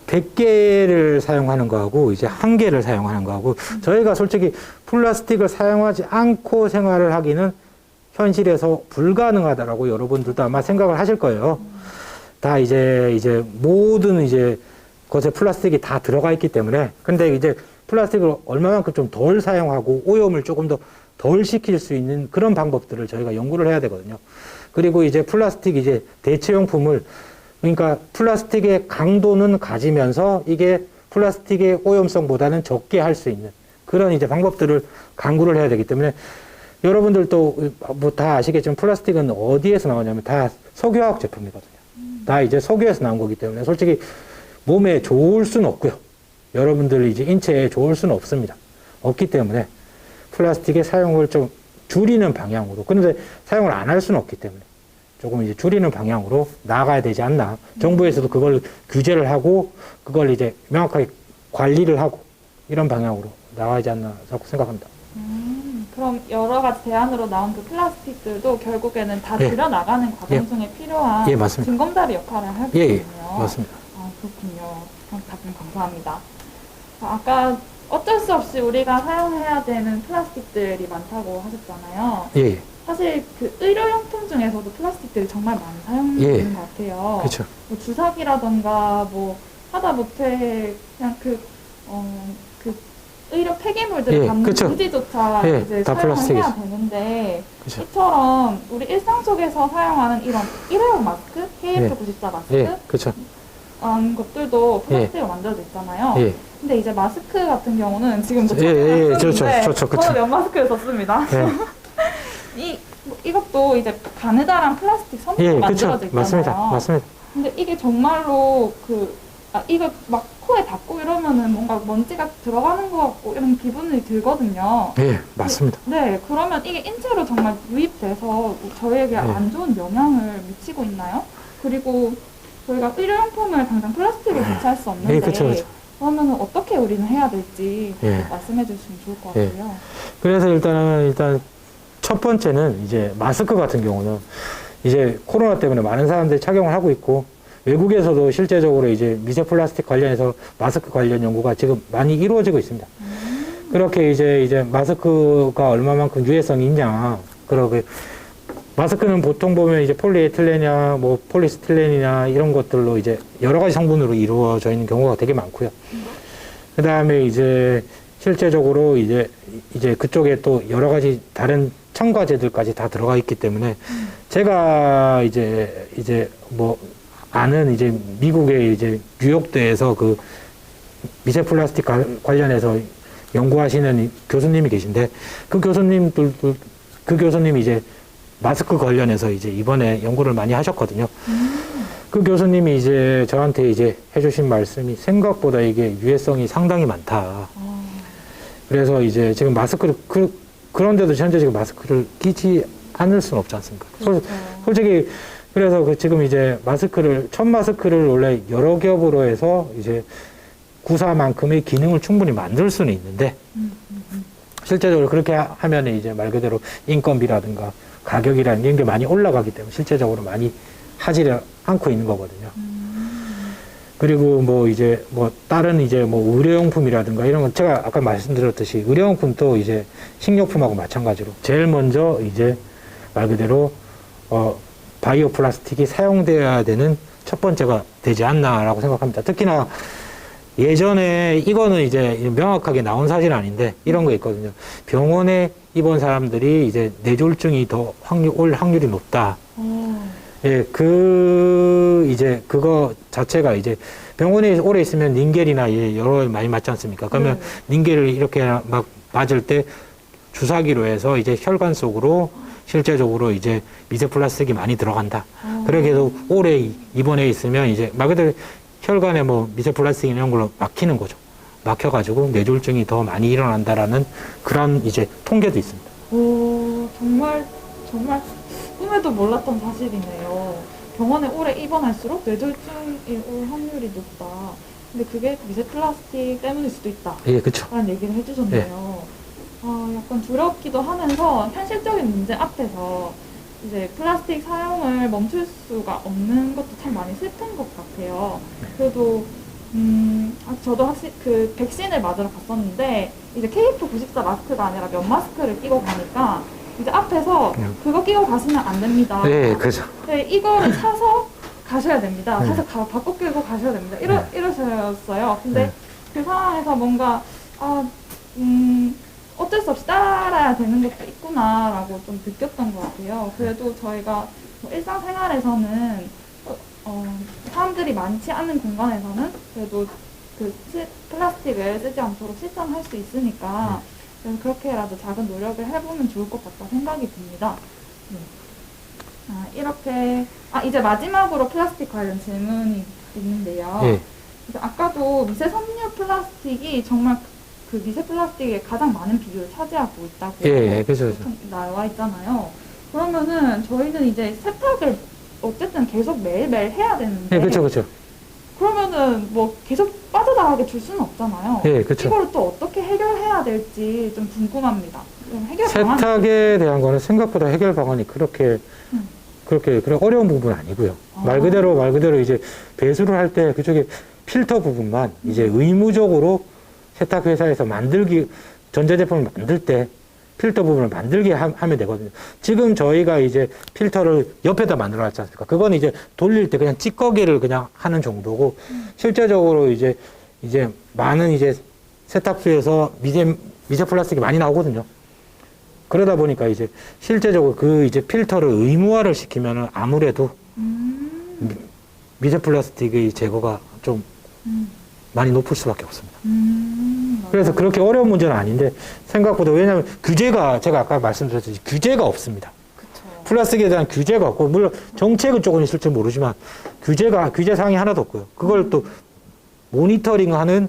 100개를 사용하는 거하고 이제 1개를 사용하는 거하고 저희가 솔직히 플라스틱을 사용하지 않고 생활을 하기는 현실에서 불가능하다라고 여러분들도 아마 생각을 하실 거예요. 다 이제 모든 이제 것에 플라스틱이 다 들어가 있기 때문에 근데 이제 플라스틱을 얼마만큼 좀 덜 사용하고 오염을 조금 더 덜 시킬 수 있는 그런 방법들을 저희가 연구를 해야 되거든요. 그리고 이제 플라스틱 이제 대체용품을 그러니까 플라스틱의 강도는 가지면서 이게 플라스틱의 오염성보다는 적게 할 수 있는 그런 이제 방법들을 강구를 해야 되기 때문에 여러분들도 뭐 다 아시겠지만 플라스틱은 어디에서 나오냐면 다 석유화학 제품이거든요. 다 이제 석유에서 나온 거기 때문에 솔직히 몸에 좋을 수는 없고요. 여러분들 이제 인체에 좋을 수는 없습니다. 없기 때문에 플라스틱의 사용을 좀 줄이는 방향으로 그런데 사용을 안 할 수는 없기 때문에 조금 이제 줄이는 방향으로 나아가야 되지 않나. 정부에서도 그걸 규제를 하고 그걸 이제 명확하게 관리를 하고 이런 방향으로 나가지 않나 자꾸 생각합니다. 그럼 여러 가지 대안으로 나온 그 플라스틱들도 결국에는 다 예. 들여나가는 과정 예. 중에 필요한 예, 맞습니다. 징검다리 역할을 예, 하겠군요. 예, 맞습니다. 아, 그렇군요. 그럼 답변 감사합니다. 아까 어쩔 수 없이 우리가 사용해야 되는 플라스틱들이 많다고 하셨잖아요. 예, 사실 그 의료용품 중에서도 플라스틱들이 정말 많이 사용되는 예. 것 같아요. 그렇죠. 뭐 주사기라던가 뭐 하다못해 그냥 그 의료 폐기물들을 예, 담는 그쵸. 휴지조차 예, 이제 다 사용을 플라스틱이죠. 해야 되는데 그쵸. 이처럼 우리 일상 속에서 사용하는 이런 일회용 마스크, KF94 마스크 예, 그렇죠. 것들도 플라스틱으로 만들어져 있잖아요. 예, 근데 이제 마스크 같은 경우는 지금도 예, 예, 예, 썼는데 그렇죠. 저는 면 마스크를 썼습니다. 예, 이것도 이제 가느다란 플라스틱 섬으로 예, 만들어져 그렇죠. 있잖아요. 맞습니다. 맞습니다. 근데 이게 정말로 이거 막 코에 닿고 이러면은 뭔가 먼지가 들어가는 것 같고 이런 기분이 들거든요. 예, 맞습니다. 네, 그러면 이게 인체로 정말 유입돼서 저희에게 안 좋은 영향을 미치고 있나요? 그리고 저희가 의료용품을 당장 플라스틱에 대체할 수 없는데 예, 그쵸. 그러면 어떻게 우리는 해야 될지 예. 말씀해 주시면 좋을 것 예. 같아요. 그래서 일단 첫 번째는 이제 마스크 같은 경우는 이제 코로나 때문에 많은 사람들이 착용을 하고 있고 외국에서도 실제적으로 이제 미세 플라스틱 관련해서 마스크 관련 연구가 지금 많이 이루어지고 있습니다. 그렇게 이제 마스크가 얼마만큼 유해성이 있냐. 그러게 마스크는 보통 보면 이제 폴리에틸렌이나 뭐 폴리스틸렌이나 이런 것들로 이제 여러 가지 성분으로 이루어져 있는 경우가 되게 많고요. 그 다음에 이제 실제적으로 이제 그쪽에 또 여러 가지 다른 첨가제들까지 다 들어가 있기 때문에 제가 이제 뭐 아는 이제 미국의 이제 뉴욕대에서 그 미세 플라스틱 관련해서 연구하시는 교수님이 계신데 그 교수님이 이제 마스크 관련해서 이제 이번에 연구를 많이 하셨거든요. 그 교수님이 이제 저한테 이제 해주신 말씀이 생각보다 이게 유해성이 상당히 많다. 그래서 이제 지금 마스크를 그런데도 현재 지금 마스크를 끼지 않을 수는 없지 않습니까? 그렇죠. 솔직히 그래서 지금 이제 첫 마스크를 원래 여러 겹으로 해서 이제 구사만큼의 기능을 충분히 만들 수는 있는데 실제적으로 그렇게 하면 이제 말 그대로 인건비라든가 가격이라는 게 많이 올라가기 때문에 실제적으로 많이 하지를 않고 있는 거거든요. 그리고 뭐 다른 뭐 의료용품이라든가 이런 건 제가 아까 말씀드렸듯이 의료용품도 이제 식료품하고 마찬가지로 제일 먼저 이제 말 그대로 바이오 플라스틱이 사용되어야 되는 첫 번째가 되지 않나라고 생각합니다. 특히나 예전에 이거는 이제 명확하게 나온 사실은 아닌데 이런 거 있거든요. 병원에 입원 사람들이 이제 뇌졸중이 더 올 확률이 높다. 예, 그거 자체가 이제 병원에 오래 있으면 닌겔이나 여러 많이 맞지 않습니까? 그러면 닌겔을 이렇게 막 맞을 때 주사기로 해서 이제 혈관 속으로 실제적으로 이제 미세 플라스틱이 많이 들어간다. 그렇게 해서 오래 입원해 있으면 이제 말 그대로 혈관에 뭐 미세 플라스틱 이런 걸로 막히는 거죠. 막혀가지고 뇌졸중이 더 많이 일어난다라는 그런 이제 통계도 있습니다. 오, 정말 꿈에도 몰랐던 사실이네요. 병원에 오래 입원할수록 뇌졸중이 올 확률이 높다. 근데 그게 미세 플라스틱 때문일 수도 있다. 예, 그렇죠. 라는 얘기를 해주셨네요. 약간 두렵기도 하면서 현실적인 문제 앞에서 이제 플라스틱 사용을 멈출 수가 없는 것도 참 많이 슬픈 것 같아요. 그래도 저도 그 백신을 맞으러 갔었는데 이제 KF94 마스크가 아니라 면 마스크를 끼고 가니까 이제 앞에서 그거 끼고 가시면 안 됩니다. 네, 그렇죠. 네, 이거를 사서 가셔야 됩니다. 사서 바꿔 끼고 가셔야 됩니다. 이러셨어요. 근데 그 상황에서 뭔가 어쩔 수 없이 따라야 되는 것도 있구나라고 좀 느꼈던 것 같아요. 그래도 저희가 뭐 일상생활에서는 사람들이 많지 않은 공간에서는 그래도 플라스틱을 쓰지 않도록 실천할 수 있으니까 그렇게라도 작은 노력을 해보면 좋을 것 같다 생각이 듭니다. 네. 이제 마지막으로 플라스틱 관련 질문이 있는데요. 예. 아까도 미세 섬유 플라스틱이 정말 그 미세 플라스틱의 가장 많은 비율을 차지하고 있다고 그렇죠. 나와 있잖아요. 그러면은 저희는 이제 세탁을 어쨌든 계속 매일매일 해야 되는데 그렇죠. 그러면은 뭐 계속 빠져나가게 둘 수는 없잖아요. 그렇죠. 이걸 또 어떻게 해결해야 될지 좀 궁금합니다. 해결 방안 세탁에 대한 거는 생각보다 해결 방안이 그렇게 어려운 부분은 아니고요. 말 그대로 이제 배수를 할 때 그쪽에 필터 부분만 이제 의무적으로 세탁회사에서 전자제품을 만들 때 필터 부분을 만들게 하면 되거든요. 지금 저희가 이제 필터를 옆에다 만들어 놨지 않습니까? 그건 이제 돌릴 때 그냥 찌꺼기를 그냥 하는 정도고, 실제적으로 이제 많은 이제 세탁소에서 미세 플라스틱이 많이 나오거든요. 그러다 보니까 이제 실제적으로 그 이제 필터를 의무화를 시키면은 아무래도 미세 플라스틱의 제거가 좀 많이 높을 수밖에 없습니다. 그래서 그렇게 어려운 문제는 아닌데, 생각보다, 왜냐하면 규제가, 제가 아까 말씀드렸듯이 규제가 없습니다. 그쵸. 플라스틱에 대한 규제가 없고, 물론 정책은 조금 있을지 모르지만 규제 사항이 하나도 없고요. 그걸 또 모니터링 하는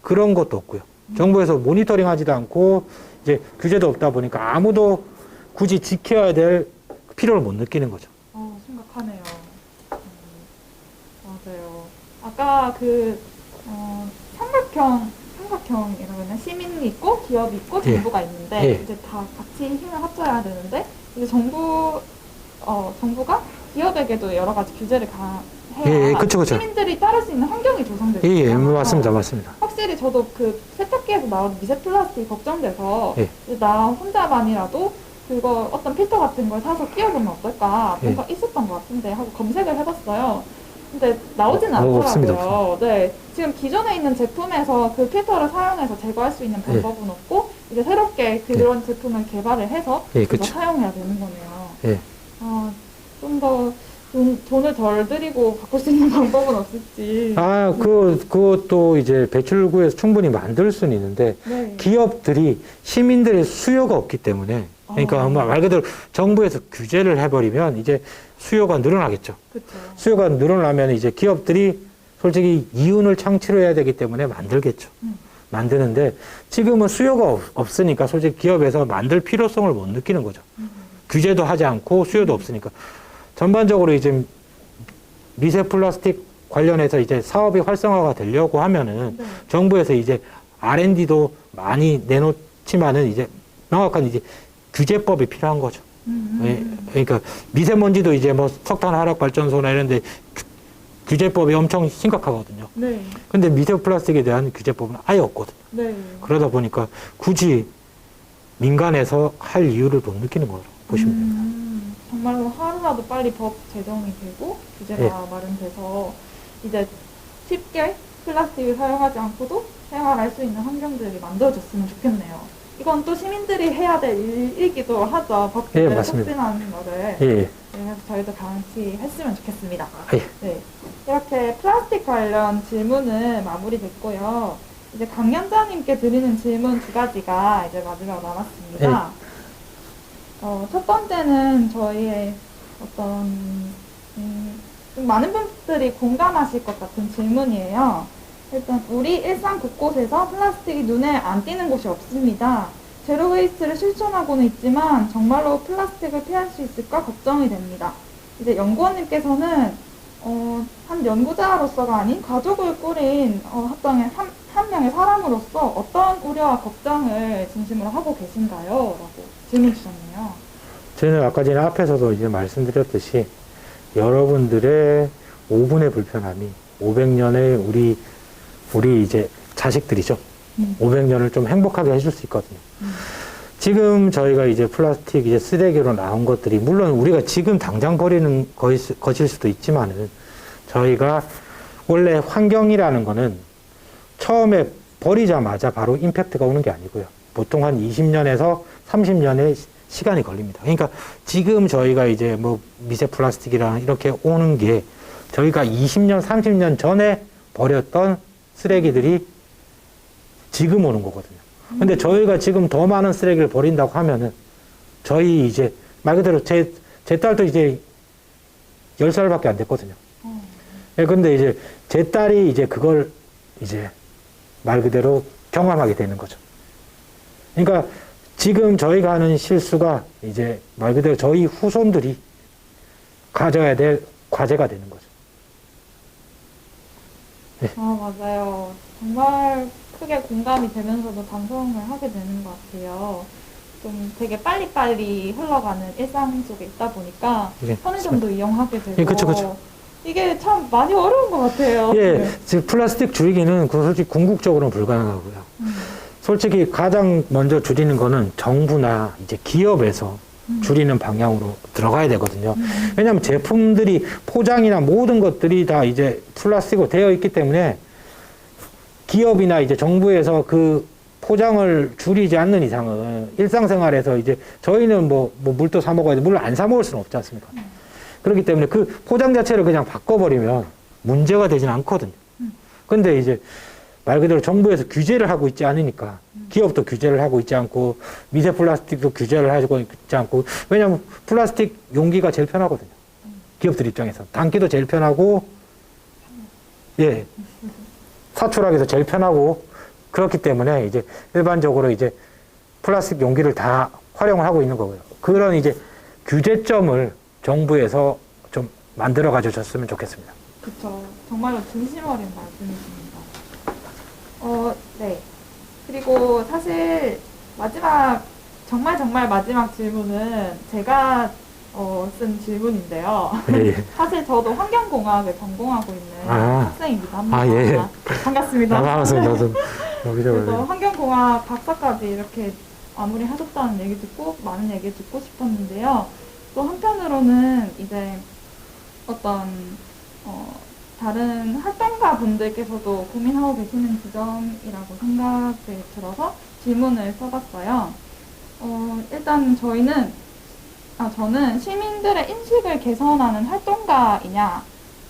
그런 것도 없고요. 정부에서 모니터링 하지도 않고 이제 규제도 없다 보니까 아무도 굳이 지켜야 될 필요를 못 느끼는 거죠. 심각하네요. 맞아요. 아까 삼각형이라면 시민이 있고 기업이 있고 예. 정부가 있는데 예. 이제 다 같이 힘을 합쳐야 되는데 이제 정부가 기업에게도 여러 가지 규제를 해야 그쵸. 시민들이 따를 수 있는 환경이 조성되죠. 맞습니다. 확실히 저도 그 세탁기에서 나오는 미세 플라스틱이 걱정돼서 예. 나 혼자만이라도 그거 어떤 필터 같은 걸 사서 끼워보면 어떨까 뭔가 있었던 것 같은데 하고 검색을 해봤어요. 근데 나오지는 없습니다. 않더라고요. 네, 지금 기존에 있는 제품에서 그 필터를 사용해서 제거할 수 있는 방법은 없고 이제 새롭게 그런 제품을 개발을 해서 그거 사용해야 되는 거네요. 예. 좀 더 돈을 덜 들이고 바꿀 수 있는 방법은 없을지. 그것도 이제 배출구에서 충분히 만들 수는 있는데, 네. 기업들이 시민들의 수요가 없기 때문에, 그러니까 말 그대로 정부에서 규제를 해버리면 이제 수요가 늘어나겠죠. 그쵸. 수요가 늘어나면 이제 기업들이 솔직히 이윤을 창출해야 되기 때문에 만들겠죠. 만드는데 지금은 수요가 없으니까 솔직히 기업에서 만들 필요성을 못 느끼는 거죠. 규제도 하지 않고 수요도 없으니까. 전반적으로 이제 미세 플라스틱 관련해서 이제 사업이 활성화가 되려고 하면은 네. 정부에서 이제 R&D도 많이 내놓지만은 이제 명확한 이제 규제법이 필요한 거죠. 그러니까 미세먼지도 이제 뭐 석탄 화력 발전소나 이런데 규제법이 엄청 심각하거든요. 네. 근데 미세 플라스틱에 대한 규제법은 아예 없거든요. 네. 그러다 보니까 굳이 민간에서 할 이유를 못 느끼는 거라고 보시면 됩니다. 정말로 하루라도 빨리 법 제정이 되고 규제가 예. 마련돼서 이제 쉽게 플라스틱을 사용하지 않고도 생활할 수 있는 환경들이 만들어졌으면 좋겠네요. 이건 또 시민들이 해야 될 일이기도 하죠. 법 규제를 맞습니다. 촉진하는 거를. 예. 네, 그래서 저희도 같이 했으면 좋겠습니다. 예. 네, 이렇게 플라스틱 관련 질문은 마무리됐고요. 이제 강연자님께 드리는 질문 2가지가 이제 마지막 남았습니다. 첫 번째는 저희의 어떤 좀 많은 분들이 공감하실 것 같은 질문이에요. 일단 우리 일상 곳곳에서 플라스틱이 눈에 안 띄는 곳이 없습니다. 제로 웨이스트를 실천하고는 있지만 정말로 플라스틱을 피할 수 있을까 걱정이 됩니다. 이제 연구원님께서는 한 연구자로서가 아닌 가족을 꾸린 어떤 한 명의 사람으로서 어떤 우려와 걱정을 진심으로 하고 계신가요? 라고 질문 주셨네요. 저는 아까 전에 앞에서도 이제 말씀드렸듯이 여러분들의 5분의 불편함이 500년의 우리 이제 자식들이죠. 500년을 좀 행복하게 해줄 수 있거든요. 지금 저희가 이제 플라스틱 이제 쓰레기로 나온 것들이 물론 우리가 지금 당장 버리는 것일 수도 있지만은 저희가 원래 환경이라는 거는 처음에 버리자마자 바로 임팩트가 오는 게 아니고요. 보통 한 20년에서 30년의 시간이 걸립니다. 그러니까 지금 저희가 이제 뭐 미세 플라스틱이랑 이렇게 오는 게 저희가 20년, 30년 전에 버렸던 쓰레기들이 지금 오는 거거든요. 근데 저희가 지금 더 많은 쓰레기를 버린다고 하면은 저희 이제 말 그대로 제 딸도 이제 10살밖에 안 됐거든요. 예, 근데 이제 제 딸이 이제 그걸 이제 말 그대로 경험하게 되는 거죠. 그러니까 지금 저희가 하는 실수가 이제 말 그대로 저희 후손들이 가져야 될 과제가 되는 거죠. 네. 맞아요. 정말 크게 공감이 되면서도 반성을 하게 되는 것 같아요. 좀 되게 빨리빨리 흘러가는 일상 속에 있다 보니까 예, 편의점도 이용하게 되고 예, 그쵸. 이게 참 많이 어려운 것 같아요. 예, 네. 지금 플라스틱 줄이기는 그 솔직히 궁극적으로는 불가능하고요. 솔직히 가장 먼저 줄이는 거는 정부나 이제 기업에서 줄이는 방향으로 들어가야 되거든요. 왜냐하면 제품들이 포장이나 모든 것들이 다 이제 플라스틱으로 되어 있기 때문에 기업이나 이제 정부에서 그 포장을 줄이지 않는 이상은 일상생활에서 이제 저희는 뭐 물도 사 먹어야 돼. 물을 안 사 먹을 수는 없지 않습니까? 그렇기 때문에 그 포장 자체를 그냥 바꿔버리면 문제가 되진 않거든요. 근데 이제 말 그대로 정부에서 규제를 하고 있지 않으니까 기업도 규제를 하고 있지 않고 미세 플라스틱도 규제를 하고 있지 않고 왜냐하면 플라스틱 용기가 제일 편하거든요. 기업들 입장에서 담기도 제일 편하고 예 사출하기도 제일 편하고 그렇기 때문에 이제 일반적으로 이제 플라스틱 용기를 다 활용을 하고 있는 거고요. 그런 이제 규제점을 정부에서 좀 만들어 가져줬으면 좋겠습니다. 그렇죠. 정말로 진심 어린 말씀이십니다. 네. 그리고 사실 마지막 정말 마지막 질문은 제가 쓴 질문인데요. 예. 사실 저도 환경공학을 전공하고 있는 학생이기도 합니다. 아, 예. 반갑습니다. 반갑습니다. 저도 그래서 환경공학 박사까지 이렇게 마무리하셨다는 얘기 듣고 많은 얘기 듣고 싶었는데요. 또 한편으로는 이제 어떤 다른 활동가 분들께서도 고민하고 계시는 지점이라고 생각이 들어서 질문을 써봤어요. 일단 저는 시민들의 인식을 개선하는 활동가이냐,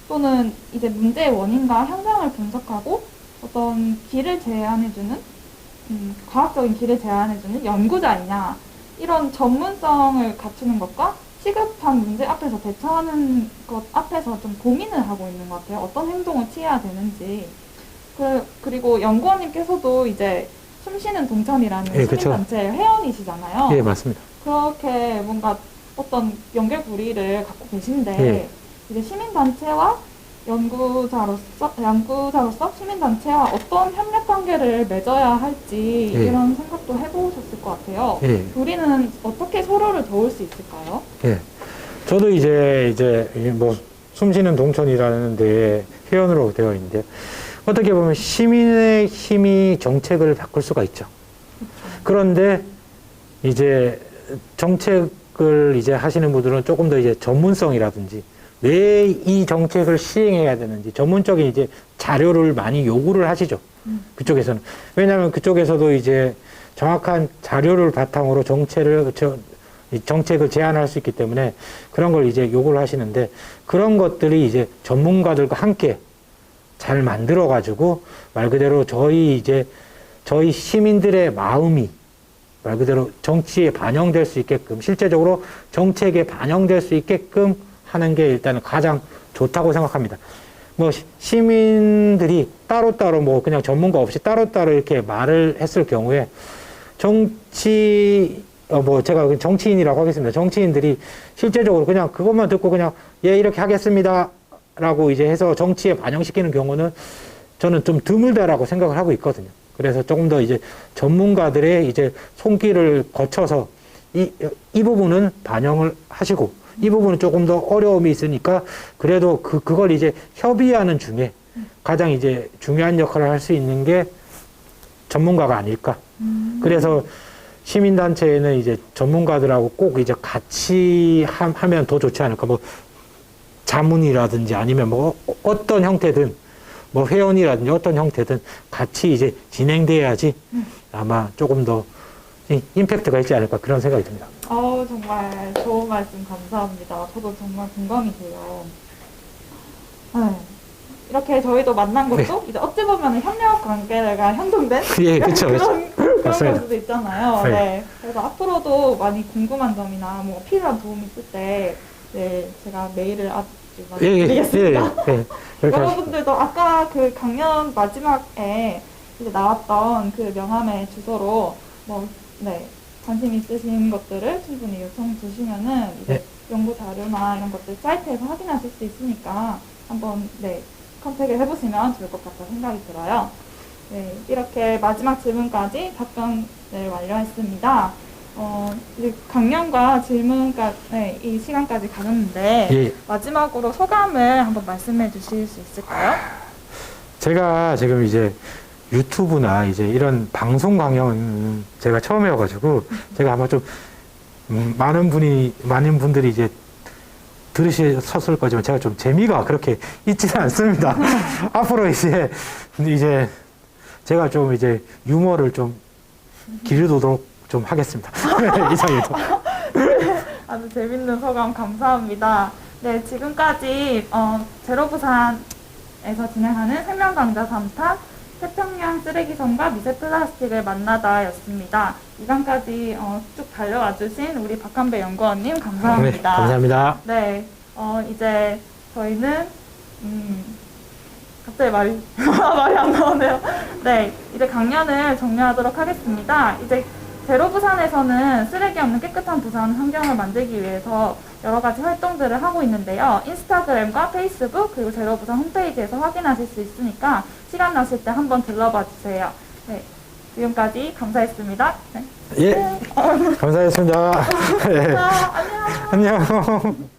또는 이제 문제의 원인과 현상을 분석하고 어떤 길을 제안해주는, 과학적인 길을 제안해주는 연구자이냐, 이런 전문성을 갖추는 것과 시급한 문제 앞에서 대처하는 것 앞에서 좀 고민을 하고 있는 것 같아요. 어떤 행동을 취해야 되는지. 그리고 연구원님께서도 이제 숨쉬는 동천이라는 예, 그쵸. 시민단체의 회원이시잖아요. 예, 맞습니다. 그렇게 뭔가 어떤 연결고리를 갖고 계신데, 예. 이제 시민단체와 연구자로서 시민단체와 어떤 협력 관계를 맺어야 할지 예. 이런 생각도 해보셨을 것 같아요. 예. 우리는 어떻게 서로를 도울 수 있을까요? 예. 저도 이제 뭐 숨쉬는 동천이라는 데에 회원으로 되어 있는데 어떻게 보면 시민의 힘이 정책을 바꿀 수가 있죠. 그런데 이제 정책을 이제 하시는 분들은 조금 더 이제 전문성이라든지 왜 이 정책을 시행해야 되는지 전문적인 이제 자료를 많이 요구를 하시죠. 그쪽에서는. 왜냐하면 그쪽에서도 이제 정확한 자료를 바탕으로 정책을 제안할 수 있기 때문에 그런 걸 이제 요구를 하시는데 그런 것들이 이제 전문가들과 함께 잘 만들어 가지고 말 그대로 저희 시민들의 마음이 말 그대로 정치에 반영될 수 있게끔 실제적으로 정책에 반영될 수 있게끔 하는 게 일단은 가장 좋다고 생각합니다. 뭐 시민들이 따로따로 뭐 그냥 전문가 없이 따로따로 이렇게 말을 했을 경우에 제가 정치인이라고 하겠습니다. 정치인들이 실제적으로 그냥 그것만 듣고 그냥 예 이렇게 하겠습니다 라고 이제 해서 정치에 반영시키는 경우는 저는 좀 드물다라고 생각을 하고 있거든요. 그래서 조금 더 이제 전문가들의 이제 손길을 거쳐서 이 부분은 반영을 하시고 이 부분은 조금 더 어려움이 있으니까 그래도 그걸 이제 협의하는 중에 가장 이제 중요한 역할을 할 수 있는 게 전문가가 아닐까. 그래서 시민단체에는 이제 전문가들하고 꼭 이제 같이 하면 더 좋지 않을까. 뭐 자문이라든지 아니면 뭐 어떤 형태든 뭐 회원이라든지 어떤 형태든 같이 이제 진행돼야지 아마 조금 더 임팩트가 있지 않을까 그런 생각이 듭니다. 정말 좋은 말씀 감사합니다. 저도 정말 공감이 돼요. 이렇게 저희도 만난 것도 이제 어찌 보면 협력 관계가 형성된 예, 그쵸, 그런 맞습니다. 걸 수도 있잖아요. 네. 네. 그래서 앞으로도 많이 궁금한 점이나 뭐 필요한 도움이 있을 때 제가 메일을 아주 많이 드리겠습니다. 그렇게 여러분들도 아까 그 강연 마지막에 이제 나왔던 그 명함의 주소로 관심 있으신 것들을 충분히 요청 주시면은 이제 연구 자료나 이런 것들 사이트에서 확인하실 수 있으니까 한번 컨택을 해보시면 좋을 것 같다 생각이 들어요. 네, 이렇게 마지막 질문까지 답변을 완료했습니다. 이제 강연과 질문까지, 네, 이 시간까지 가졌는데, 예. 마지막으로 소감을 한번 말씀해 주실 수 있을까요? 제가 지금 이제 유튜브나 이제 이런 방송 강연 제가 처음 해와가지고 제가 아마 좀 많은 분들이 이제 들으셨을 거지만 제가 좀 재미가 그렇게 있지는 않습니다. 앞으로 이제 제가 좀 이제 유머를 좀 기르도록 좀 하겠습니다. 이상입니다. 아주 재밌는 소감 감사합니다. 네, 지금까지 제로부산에서 진행하는 생명강좌 3탄 태평양 쓰레기섬과 미세 플라스틱을 만나다였습니다. 이강까지 쭉 달려와 주신 우리 박한배 연구원님 네, 감사합니다. 감사합니다. 네, 이제 저희는 갑자기 말이 안 나오네요. 네, 이제 강연을 종료하도록 하겠습니다. 이제 제로부산에서는 쓰레기 없는 깨끗한 부산 환경을 만들기 위해서 여러 가지 활동들을 하고 있는데요. 인스타그램과 페이스북 그리고 제로부산 홈페이지에서 확인하실 수 있으니까 시간 나실 때 한번 들러봐 주세요. 네, 지금까지 감사했습니다. 네. 예, 감사했습니다. 예. 안녕. 안녕.